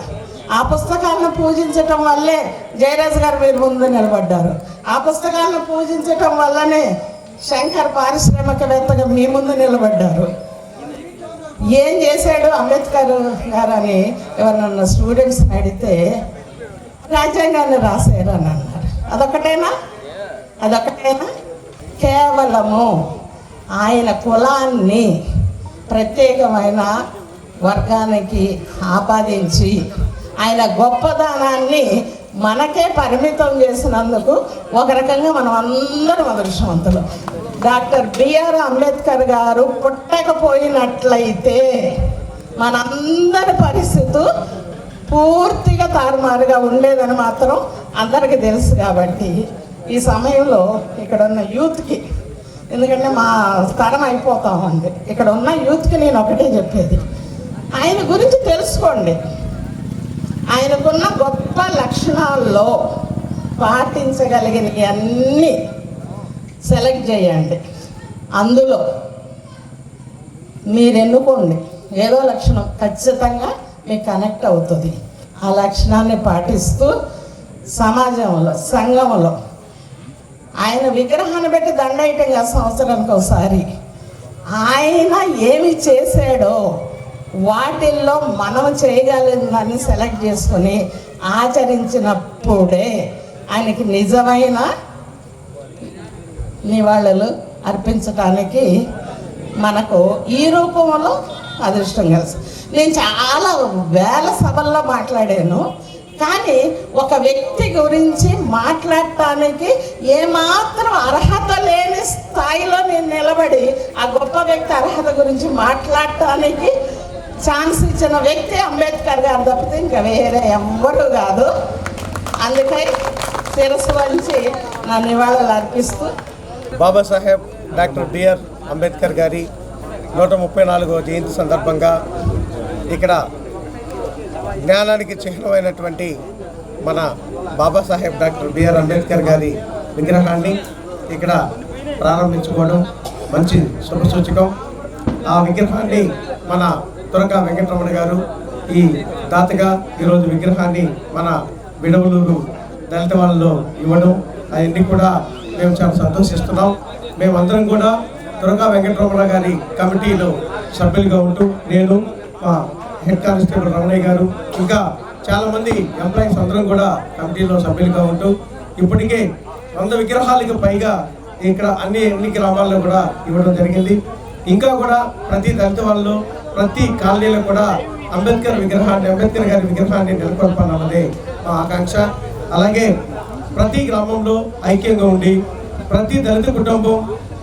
ఆ పుస్తకాలను పూజించటం వల్లే జయరాజ్ గారు మీరు ముందు నిలబడ్డారు. ఆ పుస్తకాలను పూజించటం వల్లనే శంకర్ పారిశ్రామికవేత్తగా మీ ముందు నిలబడ్డారు. ఏం చేశాడు అంబేద్కర్ గారు అని ఎవరన్నా స్టూడెంట్స్ని అడిగితే రాజ్యాంగాన్ని రాశారు అని అన్నారు. అదొకటేనా? కేవలము ఆయన కులాన్ని ప్రత్యేకమైన వర్గానికి ఆపాదించి ఆయన గొప్పదనాన్ని మనకే పరిమితం చేసినందుకు ఒక రకంగా మనం అందరం అదృష్టవంతులు. డాక్టర్ బిఆర్ అంబేద్కర్ గారు పుట్టకపోయినట్లయితే మనందరి పరిస్థితి పూర్తిగా తారుమారుగా ఉండేదని మాత్రం అందరికీ తెలుసు. కాబట్టి ఈ సమయంలో ఇక్కడ ఉన్న యూత్కి, ఎందుకంటే మా స్థలం అయిపోతా ఉంది, ఇక్కడ ఉన్న యూత్కి నేను ఒకటే చెప్పేది, ఆయన గురించి తెలుసుకోండి. ఆయనకున్న గొప్ప లక్షణాల్లో పాటించగలిగినవి అన్నీ సెలెక్ట్ చేయండి. అందులో మీరు ఎన్నుకోండి, ఏదో లక్షణం ఖచ్చితంగా మీకు కనెక్ట్ అవుతుంది. ఆ లక్షణాన్ని పాటిస్తూ సమాజంలో, సంఘంలో ఆయన విగ్రహాన్ని పెట్టి దండయటంగా సంవత్సరానికి ఒకసారి ఆయన ఏమి చేశాడో వాటిల్లో మనం చేయగలిగిందని సెలెక్ట్ చేసుకొని ఆచరించినప్పుడే ఆయనకి నిజమైన నివాళులు అర్పించడానికి మనకు ఈ రూపంలో అదృష్టం కలిసి. నేను చాలా వేల సభల్లో మాట్లాడాను, కానీ ఒక వ్యక్తి గురించి మాట్లాడటానికి ఏమాత్రం అర్హత లేని స్థాయిలో నేను నిలబడి ఆ గొప్ప వ్యక్తి అర్హత గురించి మాట్లాడటానికి ఛాన్స్ ఇచ్చిన వ్యక్తి అంబేద్కర్ గారు తప్పితే ఇంకా వేరే ఎవ్వరూ కాదు. అందుకై శిరస్సు వంచి నా నివాళులు అర్పిస్తూ బాబాసాహెబ్ డాక్టర్ బిఆర్ అంబేద్కర్ గారి 134వ జయంతి సందర్భంగా ఇక్కడ జ్ఞానానికి చిహ్నమైనటువంటి మన బాబాసాహెబ్ డాక్టర్ బిఆర్ అంబేద్కర్ గారి విగ్రహాన్ని ఇక్కడ ప్రారంభించుకోవడం మంచి శుభసూచకం. ఆ విగ్రహాన్ని మన తురక వెంకటరమణ గారు ఈ దాతగా ఈరోజు విగ్రహాన్ని మన బిడవలూరు దళిత వాళ్ళలో ఇవ్వడం అవన్నీ కూడా మేము చాలా సంతోషిస్తున్నాం. మేమందరం కూడా తురక వెంకటరమణ గారి కమిటీలో సభ్యులుగా ఉంటూ నేను, మా హెడ్ కానిస్టేబుల్ రమణయ్య గారు, ఇంకా చాలామంది ఎంప్లాయీస్ అందరం కూడా కమిటీలో సభ్యులుగా ఉంటూ ఇప్పటికే 100 విగ్రహాలకు పైగా ఇక్కడ అన్ని గ్రామాల్లో కూడా ఇవ్వడం జరిగింది. ఇంకా కూడా ప్రతి దళిత వాళ్ళు, ప్రతి కాలనీలో కూడా అంబేద్కర్ గారి విగ్రహాన్ని నెలకొల్పాలన్నదే మా ఆకాంక్ష. అలాగే ప్రతి గ్రామంలో ఐక్యంగా ఉండి ప్రతి దళిత కుటుంబం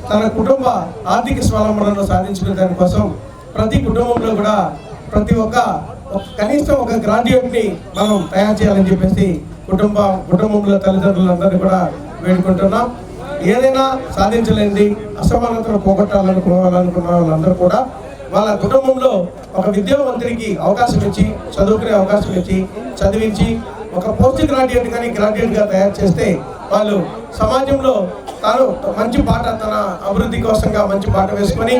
తన కుటుంబ ఆర్థిక స్వావలంబనను సాధించుకునే దానికోసం ప్రతి కుటుంబంలో కూడా ప్రతి ఒక్క కనీసం ఒక గ్రాడ్యుయేట్ని మనం తయారు చేయాలని చెప్పేసి కుటుంబంలో తల్లిదండ్రులందరినీ కూడా వేడుకుంటున్నాం. ఏదైనా సాధించలేనిది, అసమానతను పోగొట్టాలనుకున్న వాళ్ళందరూ కూడా వాళ్ళ కుటుంబంలో ఒక విద్యావంతుడికి అవకాశం ఇచ్చి, చదువుకునే అవకాశం ఇచ్చి, చదివించి ఒక పోస్ట్ గ్రాడ్యుయేట్ కానీ గ్రాడ్యుయేట్గా తయారు చేస్తే వాళ్ళు సమాజంలో తాను మంచి పాట, తన అభివృద్ధి కోసంగా మంచి పాట వేసుకొని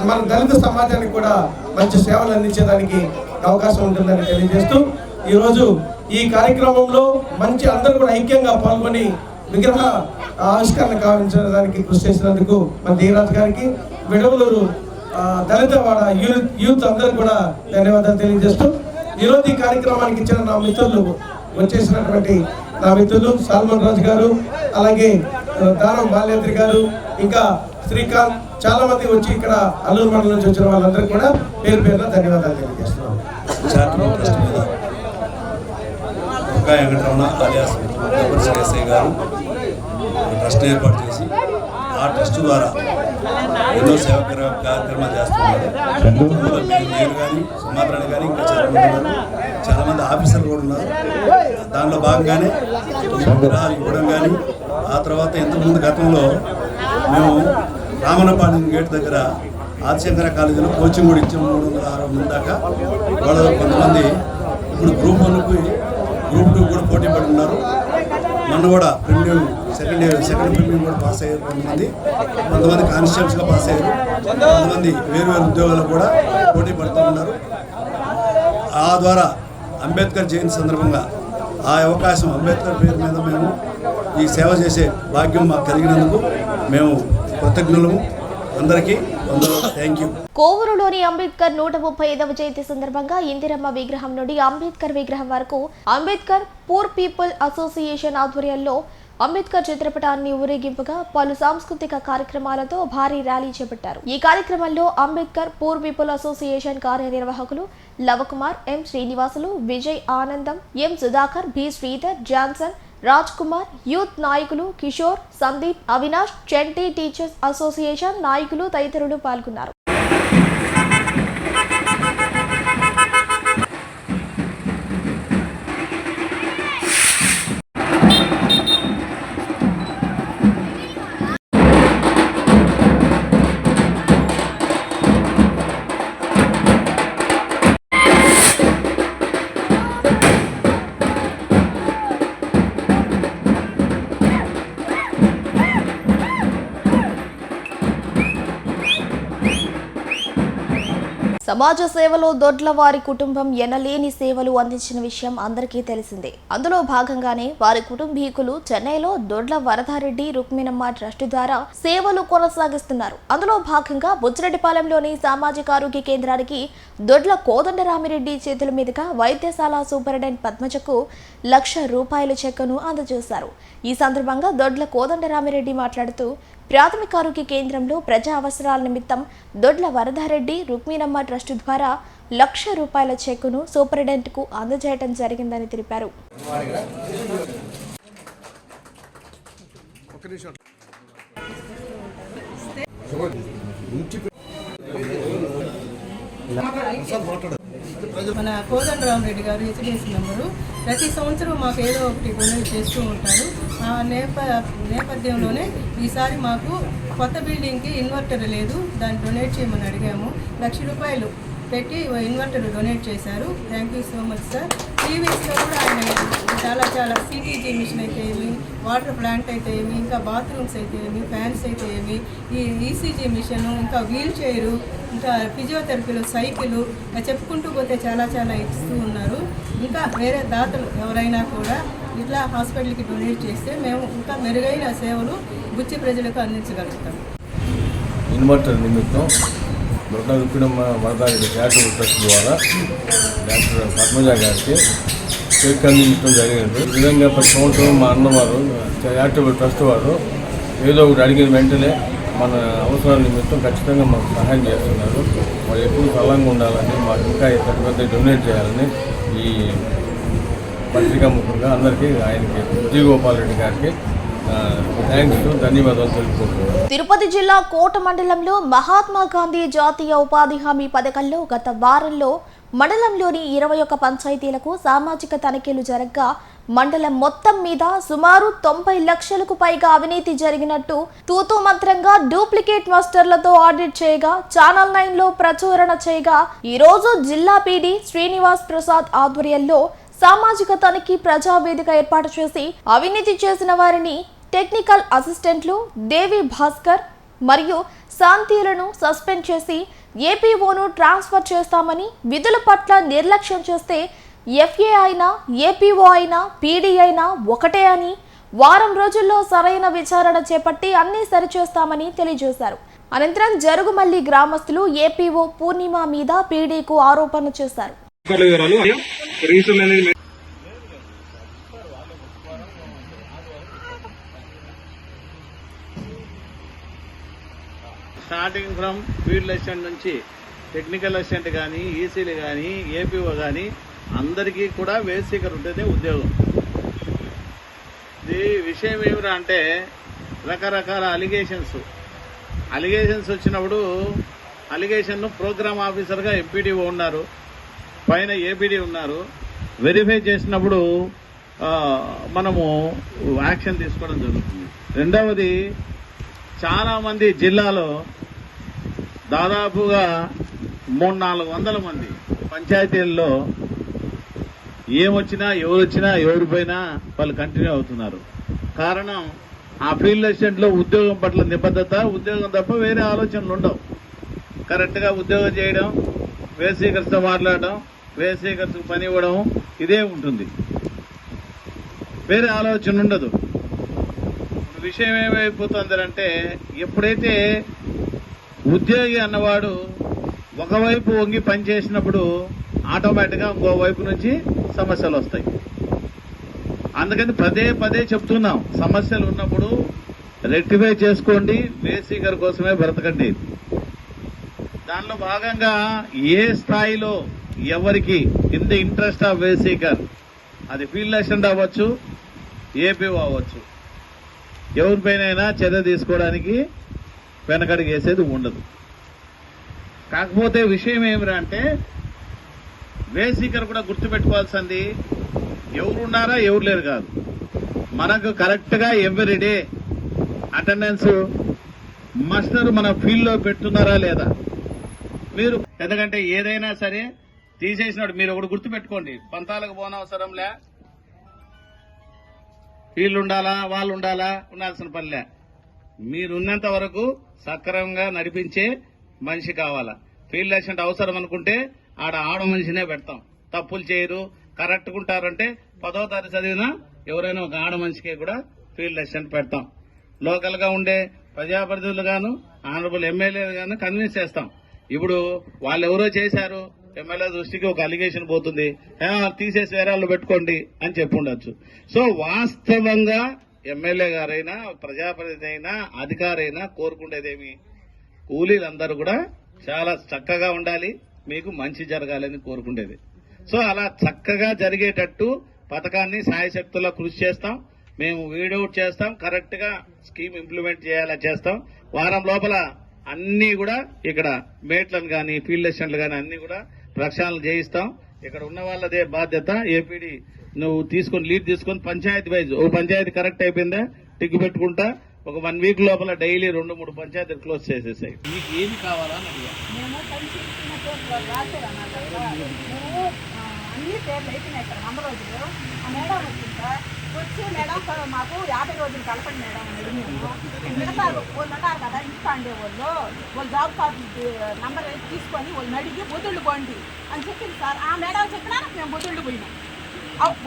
మన దళిత సమాజానికి కూడా మంచి సేవలు అందించేదానికి అవకాశం ఉంటుందని తెలియజేస్తూ ఈరోజు ఈ కార్యక్రమంలో మంచి అందరూ కూడా ఐక్యంగా పాల్గొని విగ్రహ ఆవిష్కరణ కావించడానికి కృషి చేసినందుకు మన ధీరాజ్ గారికి, విడవలూరు దళితవాడ యూత్ అందరూ కూడా ధన్యవాదాలు తెలియజేస్తూ ఈరోజు ఈ కార్యక్రమానికి ఇచ్చిన నా మిత్రులు, వచ్చేసినటువంటి నా మిత్రులు సల్మాన్ రాజు గారు, అలాగే దానం బాల్యాద్రి గారు, ఇంకా శ్రీకాంత్, చాలా మంది వచ్చి ఇక్కడ అల్లూరు మండలం నుంచి వచ్చిన వాళ్ళందరూ కూడా పేరు పేరున ధన్యవాదాలు తెలియజేస్తున్నాం. వెంకటరమణ alias ఎస్ఐ గారు ట్రస్ట్ ఏర్పాటు చేసి ఆ ట్రస్ట్ ద్వారా ఎన్నో సేవా కార్యక్రమాలు చేస్తున్నారు. అందులో నేను కానీ, సుమాత్రాన్ని కానీ, ఇంకా చాలామంది ఆఫీసర్లు కూడా ఉన్నారు. దానిలో భాగంగానే విగ్రహాలు ఇవ్వడం కానీ, ఆ తర్వాత ఇంతకుముందు గతంలో మేము రామనపాలెం గేట్ దగ్గర ఆదిశంకర కాలేజీలో కోచింగ్ కూడా ఇచ్చాము. 360 మంది దాకా. వాళ్ళు కొంతమంది ఇప్పుడు గ్రూప్ 1కు గ్రూప్ 2 కూడా పోటీ పడి ఉన్నారు. మొన్న కూడా సెకండ్ ప్రిమియం కూడా పాస్ అయ్యారు. కొంతమంది కానిస్టేబుల్స్గా పాస్ అయ్యారు. కొంతమంది వేరు ఉద్యోగాలు కూడా పోటీ పడుతూ ఉన్నారు. ఆ ద్వారా అంబేద్కర్ జయంతి సందర్భంగా ఆ అవకాశం అంబేద్కర్ పేరు మీద మేము ఈ సేవ చేసే భాగ్యం మాకు కలిగినందుకు మేము కృతజ్ఞులము. అందరికీ థ్యాంక్ యూ. కోవూరులోని అంబేద్కర్ 135వ జయంతి సందర్భంగా ఇందిరమ్మ విగ్రహం నుండి అంబేద్కర్ విగ్రహం వరకు అంబేద్కర్ పూర్ పీపుల్ అసోసియేషన్ ఆధ్వర్యంలో అంబేద్కర్ చిత్రపటాన్ని ఊరేగింపుగా పలు సాంస్కృతిక కార్యక్రమాలతో భారీ ర్యాలీ చేపట్టారు. ఈ కార్యక్రమంలో అంబేద్కర్ పూర్ పీపుల్ అసోసియేషన్ కార్యనిర్వాహకులు Lavakumar, M Srinivasulu, Vijay Anandam, M Sudhakar, B Sridhar, Johnson, Raj Kumar, youth నాయకులు కిషోర్, సందీప్, అవినాష్, చెంటి టీచర్స్ అసోసియేషన్ నాయకులు తదితరులు పాల్గొన్నారు. సమాజ సేవలో దొడ్ల వారి కుటుంబం ఎనలేని సేవలు అందించిన విషయం అందరికీ తెలిసిందే. అందులో భాగంగానే వారి కుటుంబీకులు చెన్నైలో దొడ్ల వరదారెడ్డి రుక్మిణమ్మ ట్రస్ట్ ద్వారా సేవలు కొనసాగిస్తున్నారు. అందులో భాగంగా బుచ్చిరెడ్డిపాలెంలోని సామాజిక ఆరోగ్య కేంద్రానికి దొడ్ల కోదండరామిరెడ్డి చేతుల మీదుగా వైద్యశాల సూపరింటెండెంట్ పద్మజకు ₹1,00,000 చెక్కును అందజేశారు. ఈ సందర్భంగా దొడ్ల కోదండరామిరెడ్డి మాట్లాడుతూ ప్రాథమిక ఆరోగ్య కేంద్రంలో ప్రజా అవసరాల నిమిత్తం దొడ్ల వరదారెడ్డి రుక్మిణమ్మ ట్రస్ట్ ద్వారా ₹1,00,000 చెక్కును సూపరింటెండెంట్కు అందజేయడం జరిగిందని తెలిపారు. మన కోదండరామిరెడ్డి గారు హెచ్డిఎస్ మెంబరు ప్రతి సంవత్సరం మాకు ఏదో ఒకటి డొనేట్ చేస్తూ ఉంటారు. ఆ నేపథ్యంలోనే ఈసారి మాకు కొత్త బిల్డింగ్కి ఇన్వర్టర్ లేదు, దాన్ని డొనేట్ చేయమని అడిగాము. ₹1,00,000 పెట్టి ఇన్వర్టర్ డొనేట్ చేశారు. Thank you so much sir. ప్రీవియస్గా కూడా ఆయన చాలా సిటీజీ మిషన్ అయితే ఏమి, వాటర్ ప్లాంట్ అయితే ఏమి, ఇంకా బాత్రూమ్స్ అయితే ఏమి, ఫ్యాన్స్ అయితే ఏమి, ఈ ఈసీజీ మిషన్, ఇంకా వీల్ చైరు, ఇంకా ఫిజియోథెరపీలు, సైకిలు చెప్పుకుంటూ పోతే చాలా ఇస్తూ ఉన్నారు. ఇంకా వేరే దాతలు ఎవరైనా కూడా ఇట్లా హాస్పిటల్కి డొనేట్ చేస్తే మేము ఇంకా మెరుగైన సేవలు బుచ్చి ప్రజలకు అందించగలుగుతాం. ఇన్వర్టర్ నిమిత్తం దొడ్ల రుక్మిణమ్మ వరదారెడ్డి చారిటబుల్ ట్రస్ట్ ద్వారా డాక్టర్ పద్మజ గారికి చెక్ అందించడం జరిగింది. ఈ విధంగా ప్రతి సంవత్సరం మా అన్నవారు చారిటబుల్ ట్రస్ట్ వారు ఏదో ఒకటి అడిగిన వెంటనే మన అవసరాల నిమిత్తం ఖచ్చితంగా మాకు సహాయం చేస్తున్నారు. వాళ్ళు ఎప్పుడు సల్లంగా ఉండాలని, మాకు ఇంకా పెద్ద డొనేట్ చేయాలని ఈ పత్రికా ముఖ్యంగా అందరికీ ఆయనకి విజయగోపాల్ రెడ్డి గారికి ధన్యవాదాలు తెలుపుకుంటున్నాను. తిరుపతి జిల్లా కోట మండలంలో మహాత్మా గాంధీ జాతీయ ఉపాధి హామీ పథకంలో గత వారంలో మండలంలోని 21 పంచాయతీలకు సామాజిక తనిఖీలు జరగగా మండలం మొత్తం మీద సుమారు 90 లక్షలకు పైగా అవినీతి జరిగినట్టు తూతూ మంత్రంగా డూప్లికేట్ మాస్టర్లతో ఆడిట్ చేయగా ఛానల్ 9లో ప్రచురణ చేయగా ఈ రోజు జిల్లా పీడీ శ్రీనివాస్ ప్రసాద్ ఆధ్వర్యంలో సామాజిక తనిఖీ ప్రజావేదిక ఏర్పాటు చేసి అవినీతి చేసిన వారిని టెక్నికల్ అసిస్టెంట్లు దేవి భాస్కర్ మరియు శాంతిలను సస్పెండ్ చేసి ఏపీఓను ట్రాన్స్ఫర్ చేస్తామని, విధుల పట్ల నిర్లక్ష్యం చేస్తే ఎఫ్ఏ అయినా ఏపీఓ అయినా పీడీ అయినా ఒకటే అని, వారం రోజుల్లో సరైన విచారణ చేపట్టి అన్ని సరిచేస్తామని తెలియజేశారు. అనంతరం జరుగుమల్లి గ్రామస్తులు ఏపీఓ పూర్ణిమ మీద పీడీకు ఆరోపణ చేశారు. స్టార్టింగ్ ఫ్రమ్ ఫీల్డ్ అసిస్టెంట్ నుంచి టెక్నికల్ అసిస్టెంట్ కానీ, ఈసీలు కానీ, ఏపీఓ కానీ అందరికీ కూడా వేసీకర్ ఉంటేనే ఉద్యోగం. ఇది విషయం ఏమిరా అంటే రకరకాల అలిగేషన్స్ వచ్చినప్పుడు అలిగేషన్ను ప్రోగ్రామ్ ఆఫీసర్గా ఎంపీడీఓ ఉన్నారు, పైన ఏపీడీ ఉన్నారు. వెరిఫై చేసినప్పుడు మనము యాక్షన్ తీసుకోవడం జరుగుతుంది. రెండవది, చాలా మంది జిల్లాలో దాదాపుగా 300-400 మంది పంచాయతీల్లో ఏమొచ్చినా ఎవరిపైనా వాళ్ళు కంటిన్యూ అవుతున్నారు. కారణం ఆ ఫీల్డ్ అసిస్టెంట్లో ఉద్యోగం పట్ల నిబద్ధత, ఉద్యోగం తప్ప వేరే ఆలోచనలు ఉండవు. కరెక్ట్గా ఉద్యోగం చేయడం, వేసీకర్స్తో మాట్లాడడం, వేసీకర్స్కి పని ఇవ్వడం, ఇదే ఉంటుంది, వేరే ఆలోచన ఉండదు. విషయం ఏమైపోతుందంటే ఎప్పుడైతే ఉద్యోగి అన్నవాడు ఒకవైపు వంగి పనిచేసినప్పుడు ఆటోమేటిక్గా ఇంకో వైపు నుంచి సమస్యలు వస్తాయి. అందుకని పదే చెప్తున్నాం, సమస్యలు ఉన్నప్పుడు రెక్టిఫై చేసుకోండి, వేసీకర్ కోసమే బ్రతకండి. దానిలో భాగంగా ఏ స్థాయిలో ఎవరికి ఇన్ ది ఇంట్రెస్ట్ ఆఫ్ వేసీకర్, అది ఫీల్డ్ అసిస్టెంట్ అవ్వచ్చు, ఏపీఓ అవ్వచ్చు, ఎవరిపైనైనా చర్య తీసుకోవడానికి వెనకడుగు వేసేది ఉండదు. కాకపోతే విషయం ఏమిరా అంటే వేసీకర్ కూడా గుర్తుపెట్టుకోవాల్సింది ఎవరున్నారా ఎవరు లేరు కాదు, మనకు కరెక్ట్గా ఎవ్రీడే అటెండెన్స్ మాస్టర్ మన ఫీల్డ్లో పెట్టున్నారా లేదా. మీరు ఎందుకంటే ఏదైనా సరే తీసేసినాడు, మీరు ఒకటి గుర్తుపెట్టుకోండి, పంతాలకు పోనవసరంలే, వీళ్ళు ఉండాలా వాళ్ళు ఉండాలా ఉండాల్సిన పనిలే. మీరున్నంత వరకు సక్రమంగా నడిపించే మనిషి కావాలా. ఫీల్డ్ అసిస్టెంట్ అవసరం అనుకుంటే ఆడ మనిషినే పెడతాం. తప్పులు చేయరు, కరెక్ట్గా ఉంటారంటే 10వ తరగతి చదివినా ఎవరైనా ఒక ఆడ మనిషికి కూడా ఫీల్డ్ అసిస్టెంట్ పెడతాం. లోకల్ గా ఉండే ప్రజాప్రతినిధులు గాను ఆనరబుల్ ఎమ్మెల్యేలు గాను కన్విన్స్ చేస్తాం. ఇప్పుడు వాళ్ళు ఎవరో చేశారు, ఎమ్మెల్యే దృష్టికి ఒక అలిగేషన్ పోతుంది, తీసేసి వేరే వాళ్ళు పెట్టుకోండి అని చెప్పుండొచ్చు. సో వాస్తవంగా ఎమ్మెల్యే గారైనా ప్రజాప్రతినిధి అయినా అధికారైనా కోరుకుండేదేమి, కూలీలందరూ కూడా చాలా చక్కగా ఉండాలి, మీకు మంచి జరగాలని కోరుకుండేది. సో అలా చక్కగా జరిగేటట్టు పథకాన్ని సాయశక్తుల్లో కృషి చేస్తాం. మేము వీడౌట్ చేస్తాం, కరెక్ట్ గా స్కీమ్ ఇంప్లిమెంట్ చేయాలా చేస్తాం. వారం లోపల అన్ని కూడా ఇక్కడ మేట్లను గాని ఫీల్డ్ అసిస్టెంట్లు గాని అన్ని కూడా ప్రక్షాళన చేయిస్తాం. ఇక్కడ ఉన్న వాళ్ళదే బాధ్యత. ఏపీడీ నువ్వు తీసుకొని లీడ్ తీసుకొని పంచాయతీ వైజ్ ఓ పంచాయతీ కరెక్ట్ అయిపోయిందా టిక్ పెట్టుకుంటా ఒక 1 వీక్ లోపల డైలీ 2-3 పంచాయతీలు క్లోజ్ చేసేసాయి. మీకు ఏమి కావాలా అని అడిగా. అన్ని పేర్లు అయిపోయినాయి సార్. 100 రోజులు ఆ మేడం వచ్చింది సార్. వచ్చి మేడం మాకు 50 రోజులు కలపండి మేడం అని మిగతా వాళ్ళు అంటారు కదా ఇంకా అండే వాళ్ళు జాబ్ కార్డు నంబర్ తీసుకొని వాళ్ళని అడిగి బుద్ధుళ్ళు పోండి అని చెప్పింది సార్. ఆ మేడం చెప్పినా మేము బుద్ధుళ్ళు పోయినాం.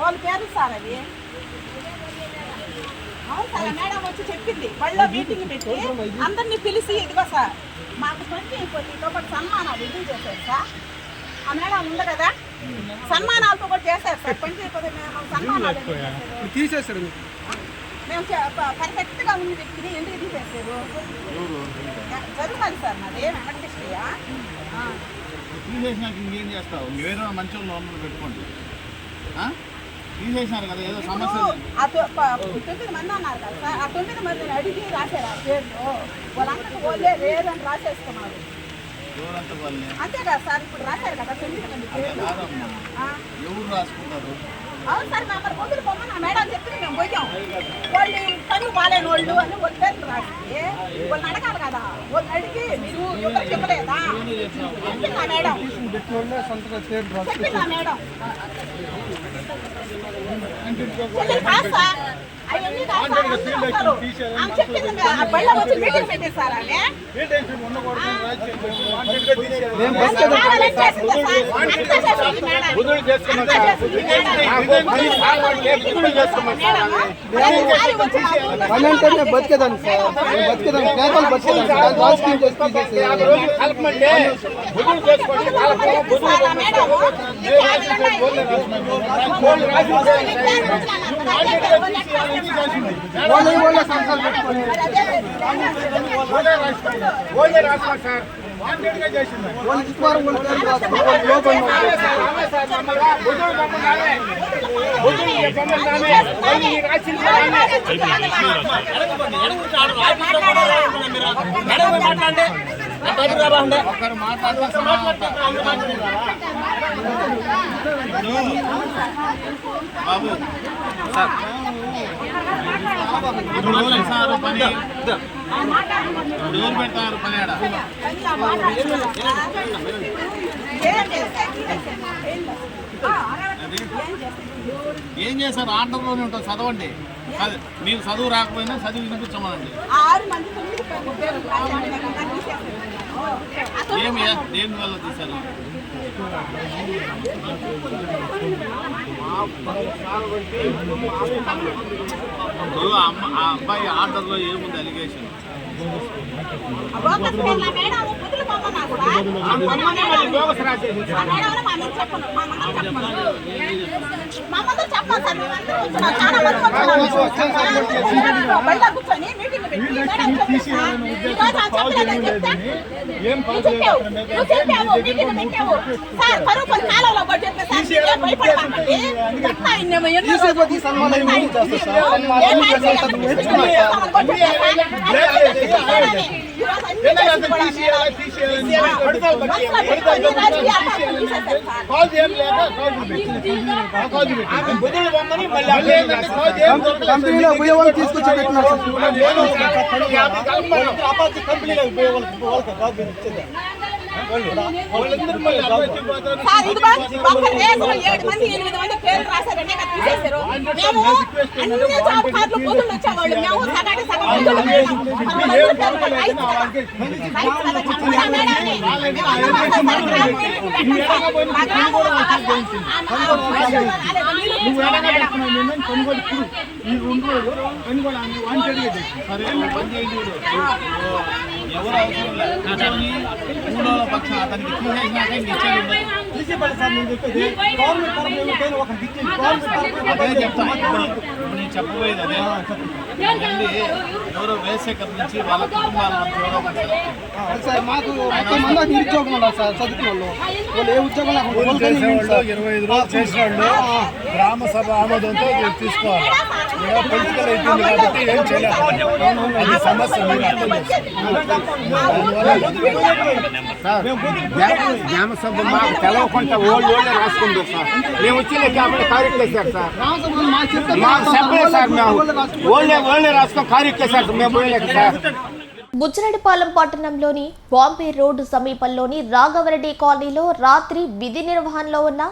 వాళ్ళ పేర్లు సార్ అవి. అవును సార్, ఆ మేడం వచ్చి చెప్పింది. వాళ్ళ మీటింగ్ పెట్టి అందరినీ పిలిచి ఇదిగో సార్ మాకు 20 అయిపోయింది ఒకటి సన్మానాలు ఇది చేశారు సార్. ఆ మేడం ఉంది కదా సన్మానాలతో కూడా చేశారు సార్. 20 అయిపోతే మేము సన్మానాలు తీసేస్తారు. మేము పర్ఫెక్ట్ గా ఉంది వ్యక్తిని ఎందుకు తీసేసారు? జరుగుతుంది సార్ మాది వెంకటకృష్ణయ్య. తీసేసినాక ఇంకేం చేస్తావు? ఏదో మంచి వాళ్ళు పెట్టుకోండి. తీసేసినారు కదా ఏదో సమస్య. 9 మంది అన్నారు కదా సార్. ఆ 9 మందిని అడిగి రాశారు ఆ పేర్లు. వాళ్ళందరికీ వాళ్ళే లేదని రాసేస్తున్నారు. అంతే కదా సార్, ఇప్పుడు రాశారు కదా 9 మంది పేర్లు. ఎవరు రాసుకుంటారు? అవును సార్, మమ్మల్ని ముందుకు పొమ్మని ఆ మేడం చెప్తే మేము పోయాం. వాళ్ళు కన్ను బాలేని వాళ్ళు అని వాళ్ళ పేర్లు రాసి వాళ్ళని అడగాలి కదా. వాళ్ళని అడిగి మీరు ఎవరు చెప్పలేదా చెప్పింది ఆ మేడం. చెప్పింది ఆ మేడం. కాదు సార్, అవన్నీ కాదు సార్, అందరూ వస్తారు. ఆమె చెప్పింది బళ్ళ వచ్చి మీటింగ్ పెట్టేశారు. ఆమె బతికేదాన్ని సార్, బతికేదాన్ని పేదలు బతికేదాన్ని రాజకీయం బాబు సార్ పని ఎవరు పెడతారు పని ఆడ? ఏం చేశారు? ఆర్డర్లోనే ఉంటుంది, చదవండి. మీకు చదువు రాకపోయినా చదివి వినిపించమనండి. దేని వల్ల తీశారు? ఆ అబ్బాయి ఆర్డర్లో ఏముంది అలిగేషన్? కంపెనీలో పోయే వాళ్ళు తీసుకొచ్చి పెట్టినారు. సార్ ఇదిగో ఒక్క కేసులో 7 మంది 8 మంది పేర్లు రాశారంటే ఇక్కడ తీసేశారు. మేము అన్ని జాబ్ కార్డులు పొద్దున్న వచ్చేవాళ్ళు. మేము సగాటి సగం ఎవరు అవసరం లేదు పక్షం అతనికి తీసేసినాక అదే చెప్తాను. నేను చెప్పబోయేది అదే. ఎవరో వేసేకర్ నుంచి వాళ్ళ కుటుంబాల నుంచి ఎవరో సార్ మాకు నిరుద్యోగం ఉన్నారు సార్, చదువుకున్న వాళ్ళు ఏ ఉద్యోగం 25 రోజులు చేసిన వాళ్ళు గ్రామ సభ ఆమోదంతో తీసుకోవాలి. పొలిటికల్ అయిపోయింది కాబట్టి ఏం చేయలేదు. అది సమస్య మీరు అర్థం గ్రామ సభ మాకు తెలవకుండా ఓళ్ళే రాసుకుంటాం సార్. మేము వచ్చి కార్యక్రమం సార్ మాకు చెప్పలేదు సార్. మేము ఓళ్ళే రాసుకొని కార్యక్రమం మేము పోయలేక సార్. బుచ్చిరెడ్డిపాలెం పట్టణంలోని బాంబే రోడ్డు సమీపంలోని రాఘవరెడ్డి కాలనీలో రాత్రి విధి నిర్వహణలో ఉన్న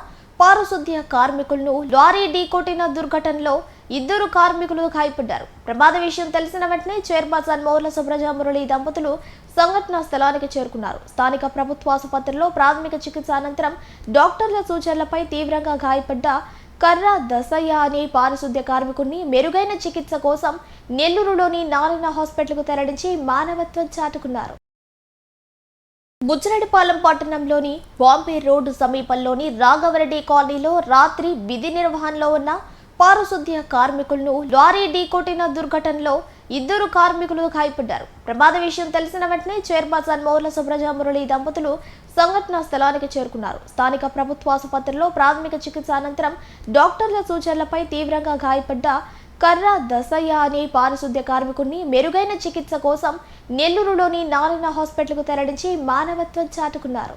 పారిశుద్ధ్య కార్మికులను లారీ ఢీకొట్టిన దుర్ఘటనలో 2 కార్మికులు గాయపడ్డారు. ప్రమాద విషయం తెలిసిన వెంటనే చైర్పర్సన్ మోర్ల సుబ్రజ మురళి దంపతులు సంఘటనా స్థలానికి చేరుకున్నారు. స్థానిక ప్రభుత్వ ఆసుపత్రిలో ప్రాథమిక చికిత్స అనంతరం డాక్టర్ల సూచనలపై తీవ్రంగా గాయపడ్డ కర్రా దసయ్య అనే పారిశుద్ధ్య కార్మికుడిని మెరుగైన చికిత్స కోసం నెల్లూరులోని నారాయణ హాస్పిటల్కు తరలించి మానవత్వం చాటుకున్నారు. బుచ్చిరెడ్డిపాలెం పట్టణంలోని బాంబే రోడ్డు సమీపంలోని రాఘవరెడ్డి కాలనీలో రాత్రి విధి నిర్వహణలో ఉన్న పారిశుద్ధ్య కార్మికులను లారీ ఢీకొట్టిన దుర్ఘటనలో 2 కార్మికులు గాయపడ్డారు. ప్రమాద విషయం తెలిసిన వెంటనే చైర్పర్సన్ మోర్ల సుబ్రజ మురళి దంపతులు సంఘటనా స్థలానికి చేరుకున్నారు. స్థానిక ప్రభుత్వ ఆసుపత్రిలో ప్రాథమిక చికిత్స అనంతరం డాక్టర్ల సూచనలపై తీవ్రంగా గాయపడ్డ కర్రా దసయ్య అనే పారిశుద్ధ్య కార్మికుడిని మెరుగైన చికిత్స కోసం నెల్లూరులోని నారాయణ హాస్పిటల్కు తరలించి మానవత్వం చాటుకున్నారు.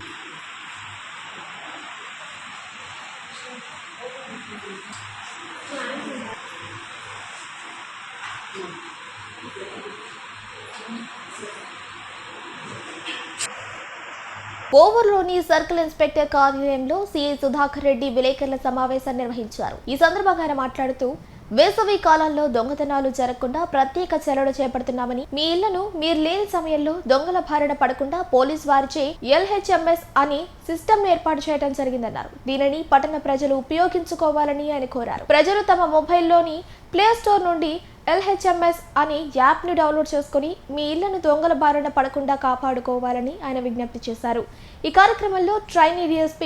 ఓవర్లోని సర్కిల్ ఇన్స్పెక్టర్ కార్యాలయంలో సీఐ సుధాకర్ రెడ్డి విలేకరుల సమావేశం నిర్వహించారు. ఈ సందర్భంగా ఆయన మాట్లాడుతూ వేసవి కాలంలో దొంగతనాలు జరగకుండా ప్రత్యేక చర్యలు చేపడుతున్నామని, మీ ఇళ్లను మీరు లేని సమయంలో దొంగల బారిన పడకుండా పోలీస్ వారిచే LHMS అని సిస్టమ్ ఏర్పాటు చేయడం జరిగిందన్నారు. దీనిని పట్టణ ప్రజలు ఉపయోగించుకోవాలని ఆయన కోరారు. ప్రజలు తమ మొబైల్లోని ప్లే స్టోర్ నుండి LHMS అనే యాప్ను డౌన్లోడ్ చేసుకుని మీ ఇళ్లను దొంగల బారిన పడకుండా కాపాడుకోవాలని ఆయన విజ్ఞప్తి చేశారు. ఈ కార్యక్రమంలో trainee DSP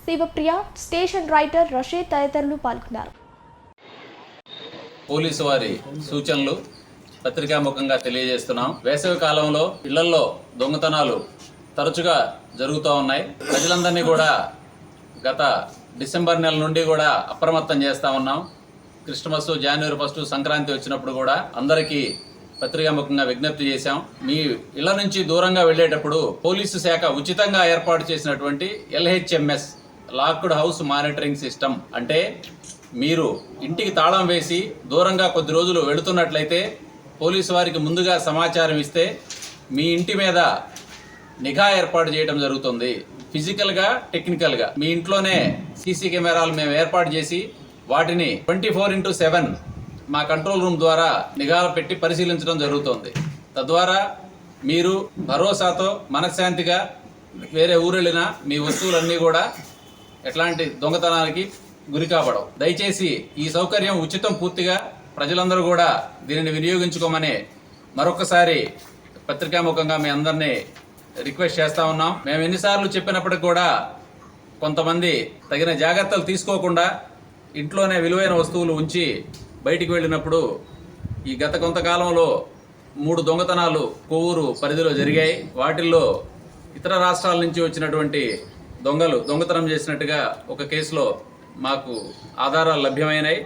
Sivapriya, station writer Rasheed తదితరులు పాల్గొన్నారు. పోలీసు వారి సూచనలు పత్రికాముఖంగా తెలియజేస్తున్నాం. వేసవి కాలంలో ఇళ్లలో దొంగతనాలు తరచుగా జరుగుతూ ఉన్నాయి. ప్రజలందరినీ కూడా గత డిసెంబర్ నెల నుండి కూడా అప్రమత్తం చేస్తూ ఉన్నాం. క్రిస్మస్, జనవరి 1 సంక్రాంతి వచ్చినప్పుడు కూడా అందరికీ పత్రికాముఖంగా విజ్ఞప్తి చేశాం. మీ ఇళ్ల నుంచి దూరంగా వెళ్ళేటప్పుడు పోలీసు శాఖ ఉచితంగా ఏర్పాటు చేసినటువంటి LHMS locked house monitoring system, అంటే మీరు ఇంటికి తాళం వేసి దూరంగా కొద్ది రోజులు వెళుతున్నట్లయితే పోలీసు వారికి ముందుగా సమాచారం ఇస్తే మీ ఇంటి మీద నిఘా ఏర్పాటు చేయడం జరుగుతుంది. ఫిజికల్గా, టెక్నికల్గా మీ ఇంట్లోనే సీసీ కెమెరాలు మేము ఏర్పాటు చేసి వాటిని 24/7 మా కంట్రోల్ రూమ్ ద్వారా నిఘా పెట్టి పరిశీలించడం జరుగుతుంది. తద్వారా మీరు భరోసాతో మనశ్శాంతిగా వేరే ఊరు వెళ్ళినా మీ వస్తువులన్నీ కూడా ఎట్లాంటి దొంగతనానికి గురి కాబడవు. దయచేసి ఈ సౌకర్యం ఉచితం, పూర్తిగా ప్రజలందరూ కూడా దీనిని వినియోగించుకోమని మరొకసారి పత్రికాముఖంగా మీ అందరినీ రిక్వెస్ట్ చేస్తూ ఉన్నాం. మేము ఎన్నిసార్లు చెప్పినప్పటికి కూడా కొంతమంది తగిన జాగ్రత్తలు తీసుకోకుండా ఇంట్లోనే విలువైన వస్తువులు ఉంచి బయటికి వెళ్ళినప్పుడు ఈ గత కొంతకాలంలో 3 దొంగతనాలు కొవ్వూరు పరిధిలో జరిగాయి. వాటిల్లో ఇతర రాష్ట్రాల నుంచి వచ్చినటువంటి దొంగలు దొంగతనం చేసినట్టుగా ఒక కేసులో మాకు ఆధారాలు లభ్యమైనాయి.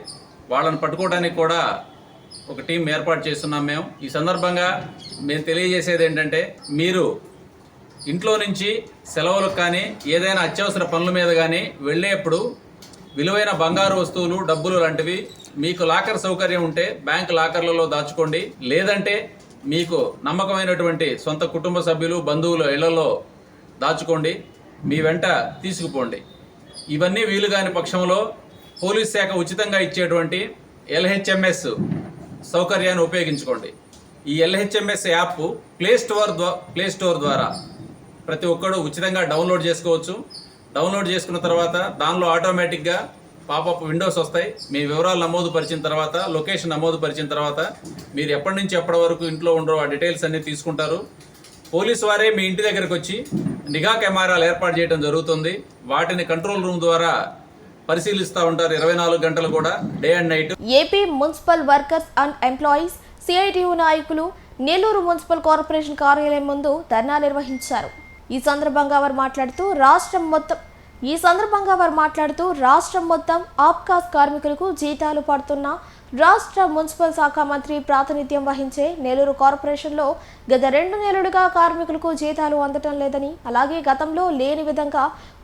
వాళ్ళని పట్టుకోవడానికి కూడా ఒక టీం ఏర్పాటు చేస్తున్నాం మేము. ఈ సందర్భంగా మేము తెలియజేసేది ఏంటంటే, మీరు ఇంట్లో నుంచి సెలవులకు కానీ ఏదైనా అత్యవసర పనుల మీద కానీ వెళ్ళేప్పుడు విలువైన బంగారు వస్తువులు, డబ్బులు లాంటివి మీకు లాకర్ సౌకర్యం ఉంటే బ్యాంక్ లాకర్లలో దాచుకోండి. లేదంటే మీకు నమ్మకమైనటువంటి సొంత కుటుంబ సభ్యులు, బంధువుల ఇళ్లలో దాచుకోండి, మీ వెంట తీసుకుపోండి. ఇవన్నీ వీలు కాని పక్షంలో పోలీస్ శాఖ ఉచితంగా ఇచ్చేటువంటి LHMS సౌకర్యాన్ని ఉపయోగించుకోండి. ఈ LHMS యాప్ ప్లే స్టోర్ ద్వారా ప్రతి ఒక్కరు ఉచితంగా డౌన్లోడ్ చేసుకోవచ్చు. డౌన్లోడ్ చేసుకున్న తర్వాత దానిలో ఆటోమేటిక్గా పాపప్ విండోస్ వస్తాయి. మీ వివరాలు నమోదు పరిచిన తర్వాత, లొకేషన్ నమోదు పరిచిన తర్వాత మీరు ఎప్పటి నుంచి ఎప్పటి వరకు ఇంట్లో ఉండరో ఆ డీటెయిల్స్ అన్నీ తీసుకుంటారు. పోలీసు వారే మీ ఇంటి దగ్గరకు వచ్చి నిఘా కెమెరాలు ఏర్పాటు చేయడం జరుగుతుంది. వాటిని కంట్రోల్ రూమ్ ద్వారా పరిశీలిస్తూ ఉంటారు 24 గంటలు కూడా, day and night. AP municipal workers and employees CITU నాయకులు నెల్లూరు మున్సిపల్ కార్పొరేషన్ కార్యాలయం ముందు ధర్నా నిర్వహించారు. ఈ సందర్భంగా వారు మాట్లాడుతూ రాష్ట్రం మొత్తం ఆప్కాస్ కార్మికులకు జీతాలు పడుతున్న రాష్ట్ర మున్సిపల్ శాఖ మంత్రి ప్రాతినిధ్యం వహించే నెల్లూరు కార్పొరేషన్లో గత 2 నెలలుగా కార్మికులకు జీతాలు అందటం లేదని, అలాగే గతంలో లేని విధంగా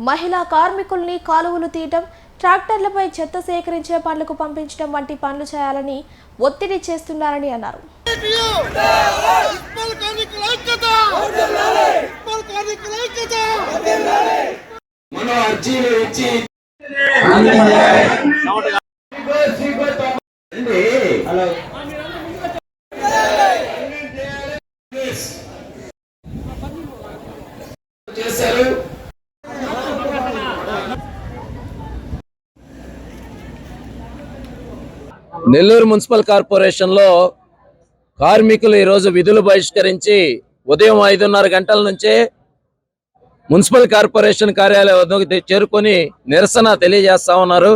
మహిళా కార్మికుల్ని కాలువలు తీయటం, ట్రాక్టర్లపై చెత్త సేకరించే పనులకు పంపించడం వంటి పనులు చేయాలని ఒత్తిడి చేస్తున్నారని అన్నారు. నెల్లూరు మున్సిపల్ కార్పొరేషన్లో కార్మికులు ఈరోజు విధులు బహిష్కరించి ఉదయం 5:30 గంటల నుంచే మున్సిపల్ కార్పొరేషన్ కార్యాలయం వద్దకు చేరుకొని నిరసన తెలియజేస్తా ఉన్నారు.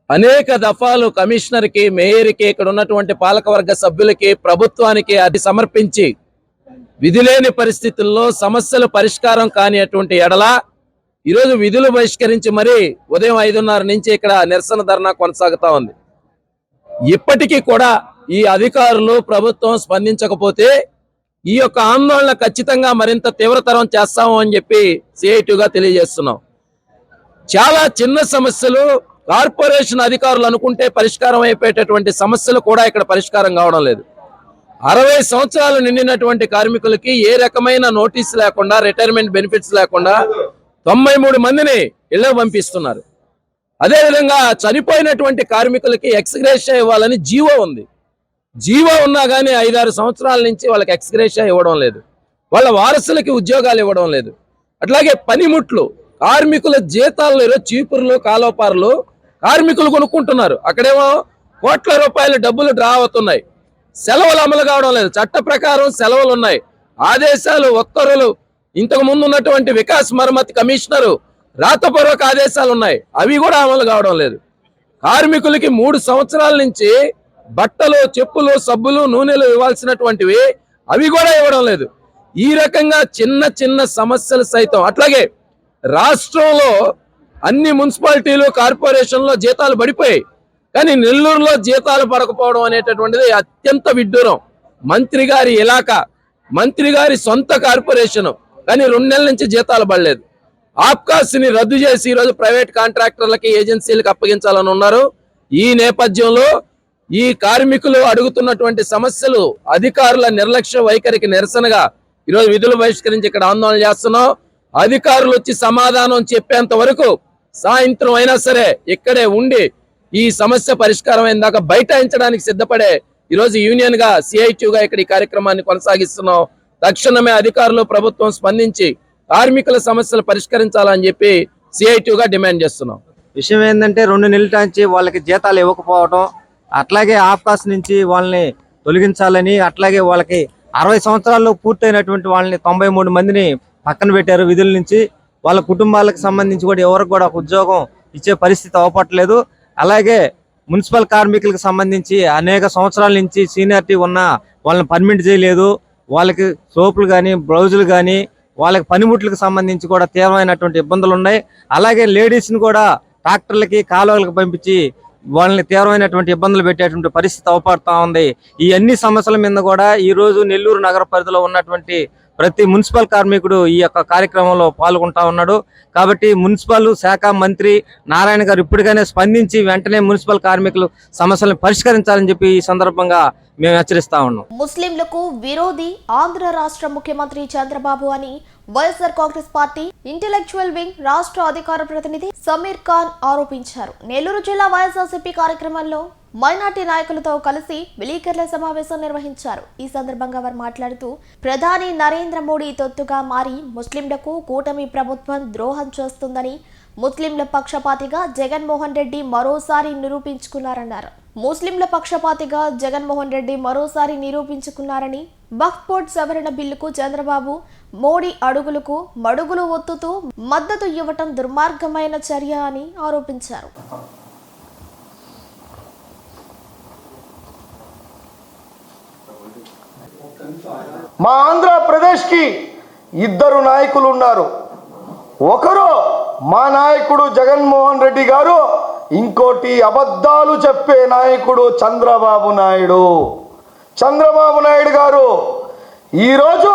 అనేక దఫాలు కమిషనర్కి, మేయర్కి, ఇక్కడ ఉన్నటువంటి పాలకవర్గ సభ్యులకి, ప్రభుత్వానికి అది సమర్పించి విధులేని పరిస్థితుల్లో సమస్యలు పరిష్కారం కానిటువంటి ఎడల ఈరోజు విధులు బహిష్కరించి మరీ ఉదయం 5:30 నుంచి ఇక్కడ నిరసన ధర్నా కొనసాగుతా ఉంది. ఇప్పటికీ కూడా ఈ అధికారులు, ప్రభుత్వం స్పందించకపోతే ఈ యొక్క ఆందోళన ఖచ్చితంగా మరింత తీవ్రతరం చేస్తాము అని చెప్పి CITUగా తెలియజేస్తున్నాం. చాలా చిన్న సమస్యలు కార్పొరేషన్ అధికారులు అనుకుంటే పరిష్కారం అయిపోయేటటువంటి సమస్యలు కూడా ఇక్కడ పరిష్కారం కావడం లేదు. 60 సంవత్సరాలు నిండినటువంటి కార్మికులకి ఏ రకమైన నోటీస్ లేకుండా, రిటైర్మెంట్ బెనిఫిట్స్ లేకుండా 93 మందిని ఇళ్లకు పంపిస్తున్నారు. అదేవిధంగా చనిపోయినటువంటి కార్మికులకి ఎక్స్గ్రేషియా ఇవ్వాలని జీవో ఉంది. జీవో ఉన్నా కానీ 5-6 సంవత్సరాల నుంచి వాళ్ళకి ఎక్స్గ్రేషియా ఇవ్వడం లేదు. వాళ్ళ వారసులకి ఉద్యోగాలు ఇవ్వడం లేదు. అట్లాగే పనిముట్లు, కార్మికుల జీతాల్లో చీపుర్లు, కాలోపార్లు కార్మికులు కొనుక్కుంటున్నారు. అక్కడేమో కోట్ల రూపాయల డబ్బులు డ్రా అవుతున్నాయి. సెలవులు అమలు కావడం లేదు. చట్ట ప్రకారం సెలవులు ఉన్నాయి, ఆదేశాలు, ఉత్తర్వులు, ఇంతకు ముందు ఉన్నటువంటి వికాస్ మరమ్మతి కమిషనరు రాతపూర్వక ఆదేశాలు ఉన్నాయి, అవి కూడా అమలు కావడం లేదు. కార్మికులకి 3 సంవత్సరాల నుంచి బట్టలు, చెప్పులు, సబ్బులు, నూనెలు ఇవ్వాల్సినటువంటివి అవి కూడా ఇవ్వడం లేదు. ఈ రకంగా చిన్న చిన్న సమస్యలు సైతం. అట్లాగే రాష్ట్రంలో అన్ని మున్సిపాలిటీలు, కార్పొరేషన్లో జీతాలు పడిపోయాయి, కానీ నెల్లూరులో జీతాలు పడకపోవడం అనేటటువంటిది అత్యంత విడ్డూరం. మంత్రి గారి ఇలాకా, మంత్రి గారి సొంత కార్పొరేషన్, కానీ 2 నెలల నుంచి జీతాలు పడలేదు. ఆప్కాస్ని రద్దు చేసి ఈరోజు ప్రైవేట్ కాంట్రాక్టర్లకి, ఏజెన్సీలకు అప్పగించాలని ఉన్నారు. ఈ నేపథ్యంలో ఈ కార్మికులు అడుగుతున్నటువంటి సమస్యలు, అధికారుల నిర్లక్ష్య వైఖరికి నిరసనగా ఈరోజు విధులు బహిష్కరించి ఇక్కడ ఆందోళన చేస్తున్నాం. అధికారులు వచ్చి సమాధానం చెప్పేంత వరకు సాయంత్రం అయినా సరే ఇక్కడే ఉండి ఈ సమస్య పరిష్కారం అయిన దాకా బైఠాయించడానికి సిద్ధపడే ఈరోజు యూనియన్ గా, CITUగా ఇక్కడ ఈ కార్యక్రమాన్ని కొనసాగిస్తున్నాం. తక్షణమే అధికారులు, ప్రభుత్వం స్పందించి కార్మికుల సమస్యలు పరిష్కరించాలని చెప్పి CITUగా డిమాండ్ చేస్తున్నాం. విషయం ఏంటంటే 2 నెలల నుంచి వాళ్ళకి జీతాలు ఇవ్వకపోవడం, అట్లాగే ఆప్కాస్ నుంచి వాళ్ళని తొలగించాలని, అట్లాగే వాళ్ళకి 60 సంవత్సరాల్లో పూర్తయినటువంటి వాళ్ళని 93 మందిని పక్కన పెట్టారు విధుల నుంచి. వాళ్ళ కుటుంబాలకు సంబంధించి కూడా ఎవరికి కూడా ఉద్యోగం ఇచ్చే పరిస్థితి అవపట్లేదు. అలాగే మున్సిపల్ కార్మికులకు సంబంధించి అనేక సంవత్సరాల నుంచి సీనియారిటీ ఉన్న వాళ్ళని పర్మిట్ చేయలేదు. వాళ్ళకి సోపులు కానీ, బ్లౌజులు కానీ, వాళ్ళకి పనిముట్లకు సంబంధించి కూడా తీవ్రమైనటువంటి ఇబ్బందులు ఉన్నాయి. అలాగే లేడీస్ని కూడా ట్రాక్టర్లకి, కాలువలకు పంపించి వాళ్ళని తీవ్రమైనటువంటి ఇబ్బందులు పెట్టేటువంటి పరిస్థితి అవపడుతూ ఉంది. ఈ అన్ని సమస్యల మీద కూడా ఈరోజు నెల్లూరు నగర పరిధిలో ఉన్నటువంటి ప్రతి మున్సిపల్ కార్మికుడు ఈ యొక్క కార్యక్రమంలో పాల్గొంటా ఉన్నాడు. కాబట్టి మున్సిపల్ శాఖ మంత్రి నారాయణ గారు ఇప్పటికైనా స్పందించి వెంటనే మున్సిపల్ కార్మికులు సమస్యలను పరిష్కరించాలని చెప్పి ఈ సందర్భంగా మేము హెచ్చరిస్తా ఉన్నాం. ముస్లింలకు విరోధి ఆంధ్ర రాష్ట్ర ముఖ్యమంత్రి చంద్రబాబు అని YSR Congress party intellectual wing రాష్ట్ర అధికార ప్రతినిధి సమీర్ ఖాన్ ఆరోపించారు. నెల్లూరు జిల్లా వైఎస్ఆర్సీపీ కార్యక్రమంలో మైనార్టీ నాయకులతో కలిసి విలేకరుల సమావేశం నిర్వహించారు. ఈ సందర్భంగా వారు మాట్లాడుతూ ప్రధాని నరేంద్ర మోడీ తొత్తుగా మారి ముస్లింలకు కూటమి ప్రభుత్వం ద్రోహం చేస్తుందని, ముస్లింల పక్షపాతిగా జగన్మోహన్ రెడ్డి మరోసారి నిరూపించుకున్నారన్నారు. వక్ఫ్ బోర్డు సవరణ బిల్లుకు చంద్రబాబు మోడీ అడుగులకు మడుగులు ఒత్తుతూ మద్దతు ఇవ్వటం దుర్మార్గమైన చర్య అని ఆరోపించారు. మా ఆంధ్రప్రదేశ్కి ఇద్దరు నాయకులు ఉన్నారు. ఒకరు మా నాయకుడు జగన్మోహన్ రెడ్డి గారు, ఇంకోటి అబద్ధాలు చెప్పే నాయకుడు చంద్రబాబు నాయుడు. చంద్రబాబు నాయుడు గారు ఈరోజు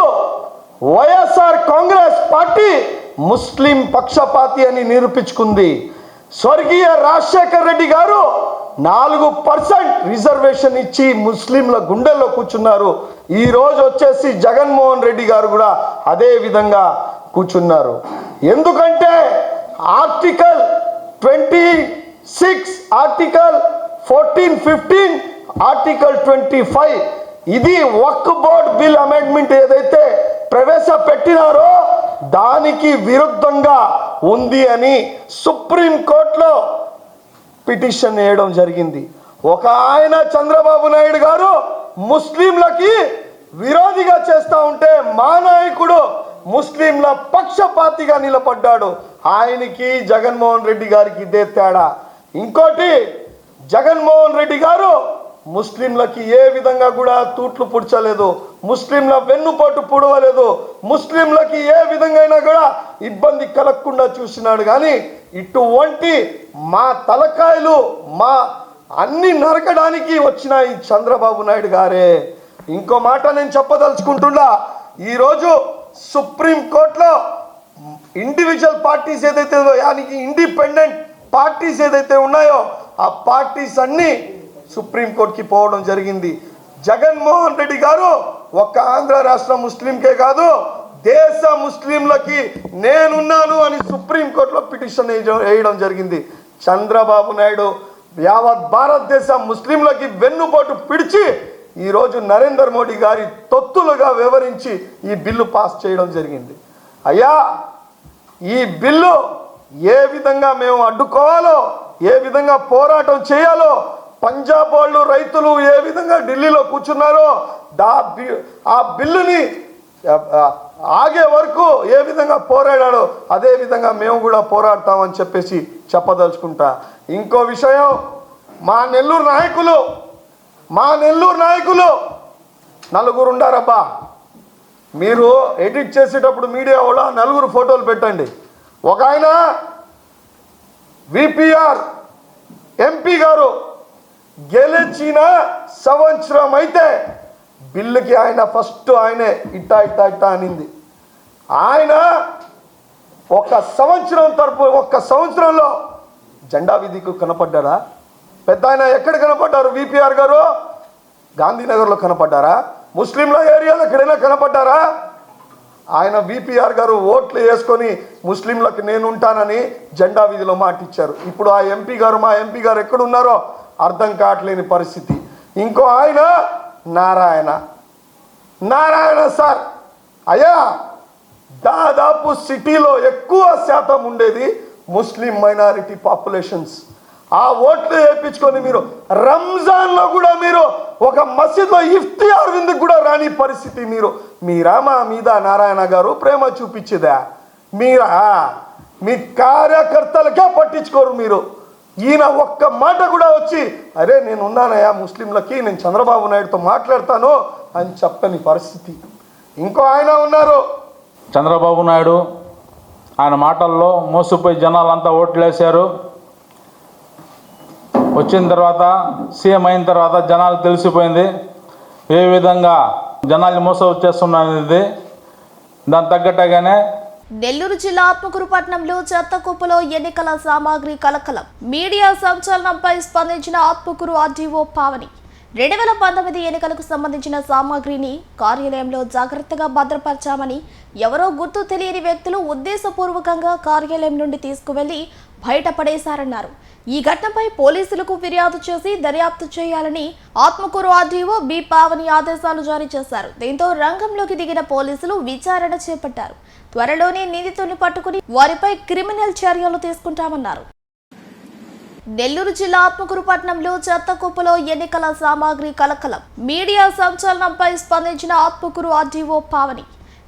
వైఎస్ఆర్ కాంగ్రెస్ పార్టీ ముస్లిం పక్షపాతి అని నిరూపించుకుంది. స్వర్గీయ రాజశేఖర్ రెడ్డి గారు 4% రిజర్వేషన్ ఇచ్చి ముస్లింల గుండెల్లో కూర్చున్నారు. ఈ రోజు వచ్చేసి జగన్మోహన్ రెడ్డి గారు కూడా అదే విధంగా కూర్చున్నారు. ఎందుకంటే ఆర్టికల్ 26, ఆర్టికల్ 14, 15, ఆర్టికల్ 25 ఇది వక్ఫ్ బోర్డ్ బిల్ అమెండ్మెంట్ ఏదైతే ప్రవేశపెట్టినారో దానికి విరుద్ధంగా ఉంది అని సుప్రీం కోర్టులో పిటిషన్ వేయడం జరిగింది. ఒక ఆయన చంద్రబాబు నాయుడు గారు ముస్లింలకి విరోధిగా చేస్తూ ఉంటే మా నాయకుడు ముస్లింల పక్షపాతిగా నిలబడ్డాడు. ఆయనకి జగన్మోహన్ రెడ్డి గారికి ఇదే తేడా. ఇంకోటి, జగన్మోహన్ రెడ్డి గారు ముస్లింలకి ఏ విధంగా కూడా తూట్లు పుడ్చలేదు, ముస్లింల వెన్నుపోటు పుడవలేదు, ముస్లింలకి ఏ విధంగా కూడా ఇబ్బంది కలగకుండా చూసినాడు. కానీ ఇటువంటి మా తలకాయలు మా అన్ని నరకడానికి వచ్చిన ఈ చంద్రబాబు నాయుడు గారే. ఇంకో మాట నేను చెప్పదలుచుకుంటున్నా, ఈరోజు సుప్రీం కోర్టులో ఇండివిజువల్ పార్టీస్ ఏదైతే యానికి ఇండిపెండెంట్ పార్టీస్ ఏదైతే ఉన్నాయో ఆ పార్టీస్ అన్నీ సుప్రీంకోర్టుకి పోవడం జరిగింది. జగన్మోహన్ రెడ్డి గారు ఒక్క ఆంధ్ర రాష్ట్ర ముస్లింకే కాదు, దేశ ముస్లింలకి నేనున్నాను అని సుప్రీంకోర్టులో పిటిషన్ వేయడం జరిగింది. చంద్రబాబు నాయుడు యావత్ భారతదేశ ముస్లింలకి వెన్నుపోటు పిడిచి ఈరోజు నరేంద్ర మోడీ గారి తొత్తులుగా వివరించి ఈ బిల్లు పాస్ చేయడం జరిగింది. అయ్యా, ఈ బిల్లు ఏ విధంగా మేము అడ్డుకోవాలో, ఏ విధంగా పోరాటం చేయాలో, పంజాబ్ వాళ్ళు రైతులు ఏ విధంగా ఢిల్లీలో కూర్చున్నారో ఆ బిల్లుని ఆగే వరకు ఏ విధంగా పోరాడాడో అదే విధంగా మేము కూడా పోరాడతామని చెప్పేసి చెప్పదలుచుకుంటా. ఇంకో విషయం, మా నెల్లూరు నాయకులు నలుగురు ఉండారబ్బా. మీరు ఎడిట్ చేసేటప్పుడు మీడియా వాళ్ళు నలుగురు ఫోటోలు పెట్టండి. ఒక ఆయన విపిఆర్ ఎంపీ గారు గెలిచిన సంవత్సరం అయితే బిల్లుకి ఆయన ఫస్ట్ ఆయనే ఇట్టా అనింది. ఆయన ఒక్క సంవత్సరంలో జెండా విధికి కనపడ్డారా? పెద్ద ఆయన ఎక్కడ కనపడ్డారు? విపిఆర్ గారు గాంధీనగర్లో కనపడ్డారా? ముస్లింల ఏరియాలో ఎక్కడైనా కనపడ్డారా? ఆయన విపిఆర్ గారు ఓట్లు వేసుకొని ముస్లింలకు నేను ఉంటానని జెండా వీధిలో మాటిచ్చారు. ఇప్పుడు ఆ మా ఎంపీ గారు ఎక్కడున్నారో అర్థం కావట్లేని పరిస్థితి. ఇంకో ఆయన నారాయణ సార్, అయ్యా దాదాపు సిటీలో ఎక్కువ శాతం ఉండేది ముస్లిం మైనారిటీ పాపులేషన్స్. ఆ ఓట్లు వేయించుకొని మీరు రంజాన్లో కూడా మీరు ఒక మసీద్లో ఇఫ్తియార్ విందుకు కూడా రాని పరిస్థితి. మీరా మా మీద నారాయణ గారు ప్రేమ చూపించేదా? మీరా మీ కార్యకర్తలకే పట్టించుకోరు మీరు. ఈయన ఒక్క మాట కూడా వచ్చి అరే నేను ఉన్నానయ్యా ముస్లింలకి, నేను చంద్రబాబు నాయుడుతో మాట్లాడతాను అని చెప్పని పరిస్థితి. ఇంకో ఆయన ఉన్నారు చంద్రబాబు నాయుడు, ఆయన మాటల్లో మోసపోయి జనాలంతా ఓట్లేశారు. వచ్చిన తర్వాత సీఎం అయిన తర్వాత జనాలకు తెలిసిపోయింది ఏ విధంగా జనాల్ని మోసం చేస్తున్నది. దాని తగ్గట్టుగానే నెల్లూరు జిల్లా ఆత్మకూరు పట్టణంలో చెత్త కుప్పలో ఎన్నికల సామాగ్రి కలకలం. మీడియా సంచలనంపై స్పందించిన ఆత్మకూరు ఆర్డీఓ పావని 2019 ఎన్నికలకు సంబంధించిన సామాగ్రిని కార్యాలయంలో జాగ్రత్తగా భద్రపరచామని, ఎవరో గుర్తు తెలియని వ్యక్తులు ఉద్దేశపూర్వకంగా కార్యాలయం నుండి తీసుకువెళ్లి బయటపడేశారన్నారు. ఈ ఘటనపై పోలీసులకు ఫిర్యాదు చేసి దర్యాప్తు చేయాలని ఆత్మకూరు ఆర్డీఓ బి పావని ఆదేశాలు జారీ చేశారు. దీంతో రంగంలోకి దిగిన పోలీసులు విచారణ చేపట్టారు. త్వరలోనే నిందితుల్ని పట్టుకుని వారిపై క్రిమినల్ చర్యలు తీసుకుంటామన్నారు. నెల్లూరు జిల్లా ఆత్మకూరు పట్టణంలో చెత్త కుప్పలో ఎన్నికల సామాగ్రి కలకలం. మీడియా సంచలనంపై స్పందించిన ఆత్మకూరు ఆర్డీఓ పావని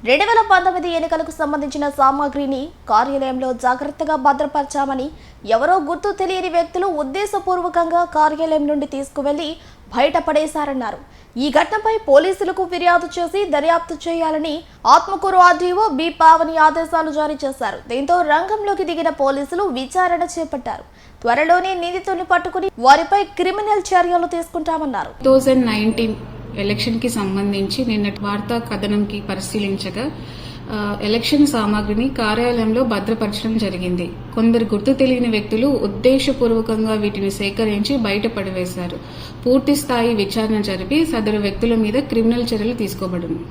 2019 ఎన్నికలకు సంబంధించిన సామాగ్రిని కార్యాలయంలో జాగ్రత్తగా భద్రపరచామని, ఎవరో గుర్తు తెలియని వ్యక్తులు ఉద్దేశపూర్వకంగా కార్యాలయం నుండి తీసుకువెళ్లి బయటపడేశారన్నారు. ఈ ఘటనపై పోలీసులకు ఫిర్యాదు చేసి దర్యాప్తు చేయాలని ఆత్మకూరు ఆర్డీఓ బి పావని ఆదేశాలు జారీ చేశారు. దీంతో రంగంలోకి దిగిన పోలీసులు విచారణ చేపట్టారు. త్వరలోనే నిందితుల్ని పట్టుకుని వారిపై క్రిమినల్ చర్యలు తీసుకుంటామన్నారు. 2019 ఎలక్షన్కి సంబంధించి నిన్నటి వార్తా కథనంకి పరిశీలించగా ఎలక్షన్ సామాగ్రిని కార్యాలయంలో భద్రపరచడం జరిగింది. కొందరు గుర్తు తెలియని వ్యక్తులు ఉద్దేశపూర్వకంగా వీటిని సేకరించి బయటపడివేశారు. పూర్తి స్థాయి విచారణ జరిపి సదరు వ్యక్తుల మీద క్రిమినల్ చర్యలు తీసుకోబడింది.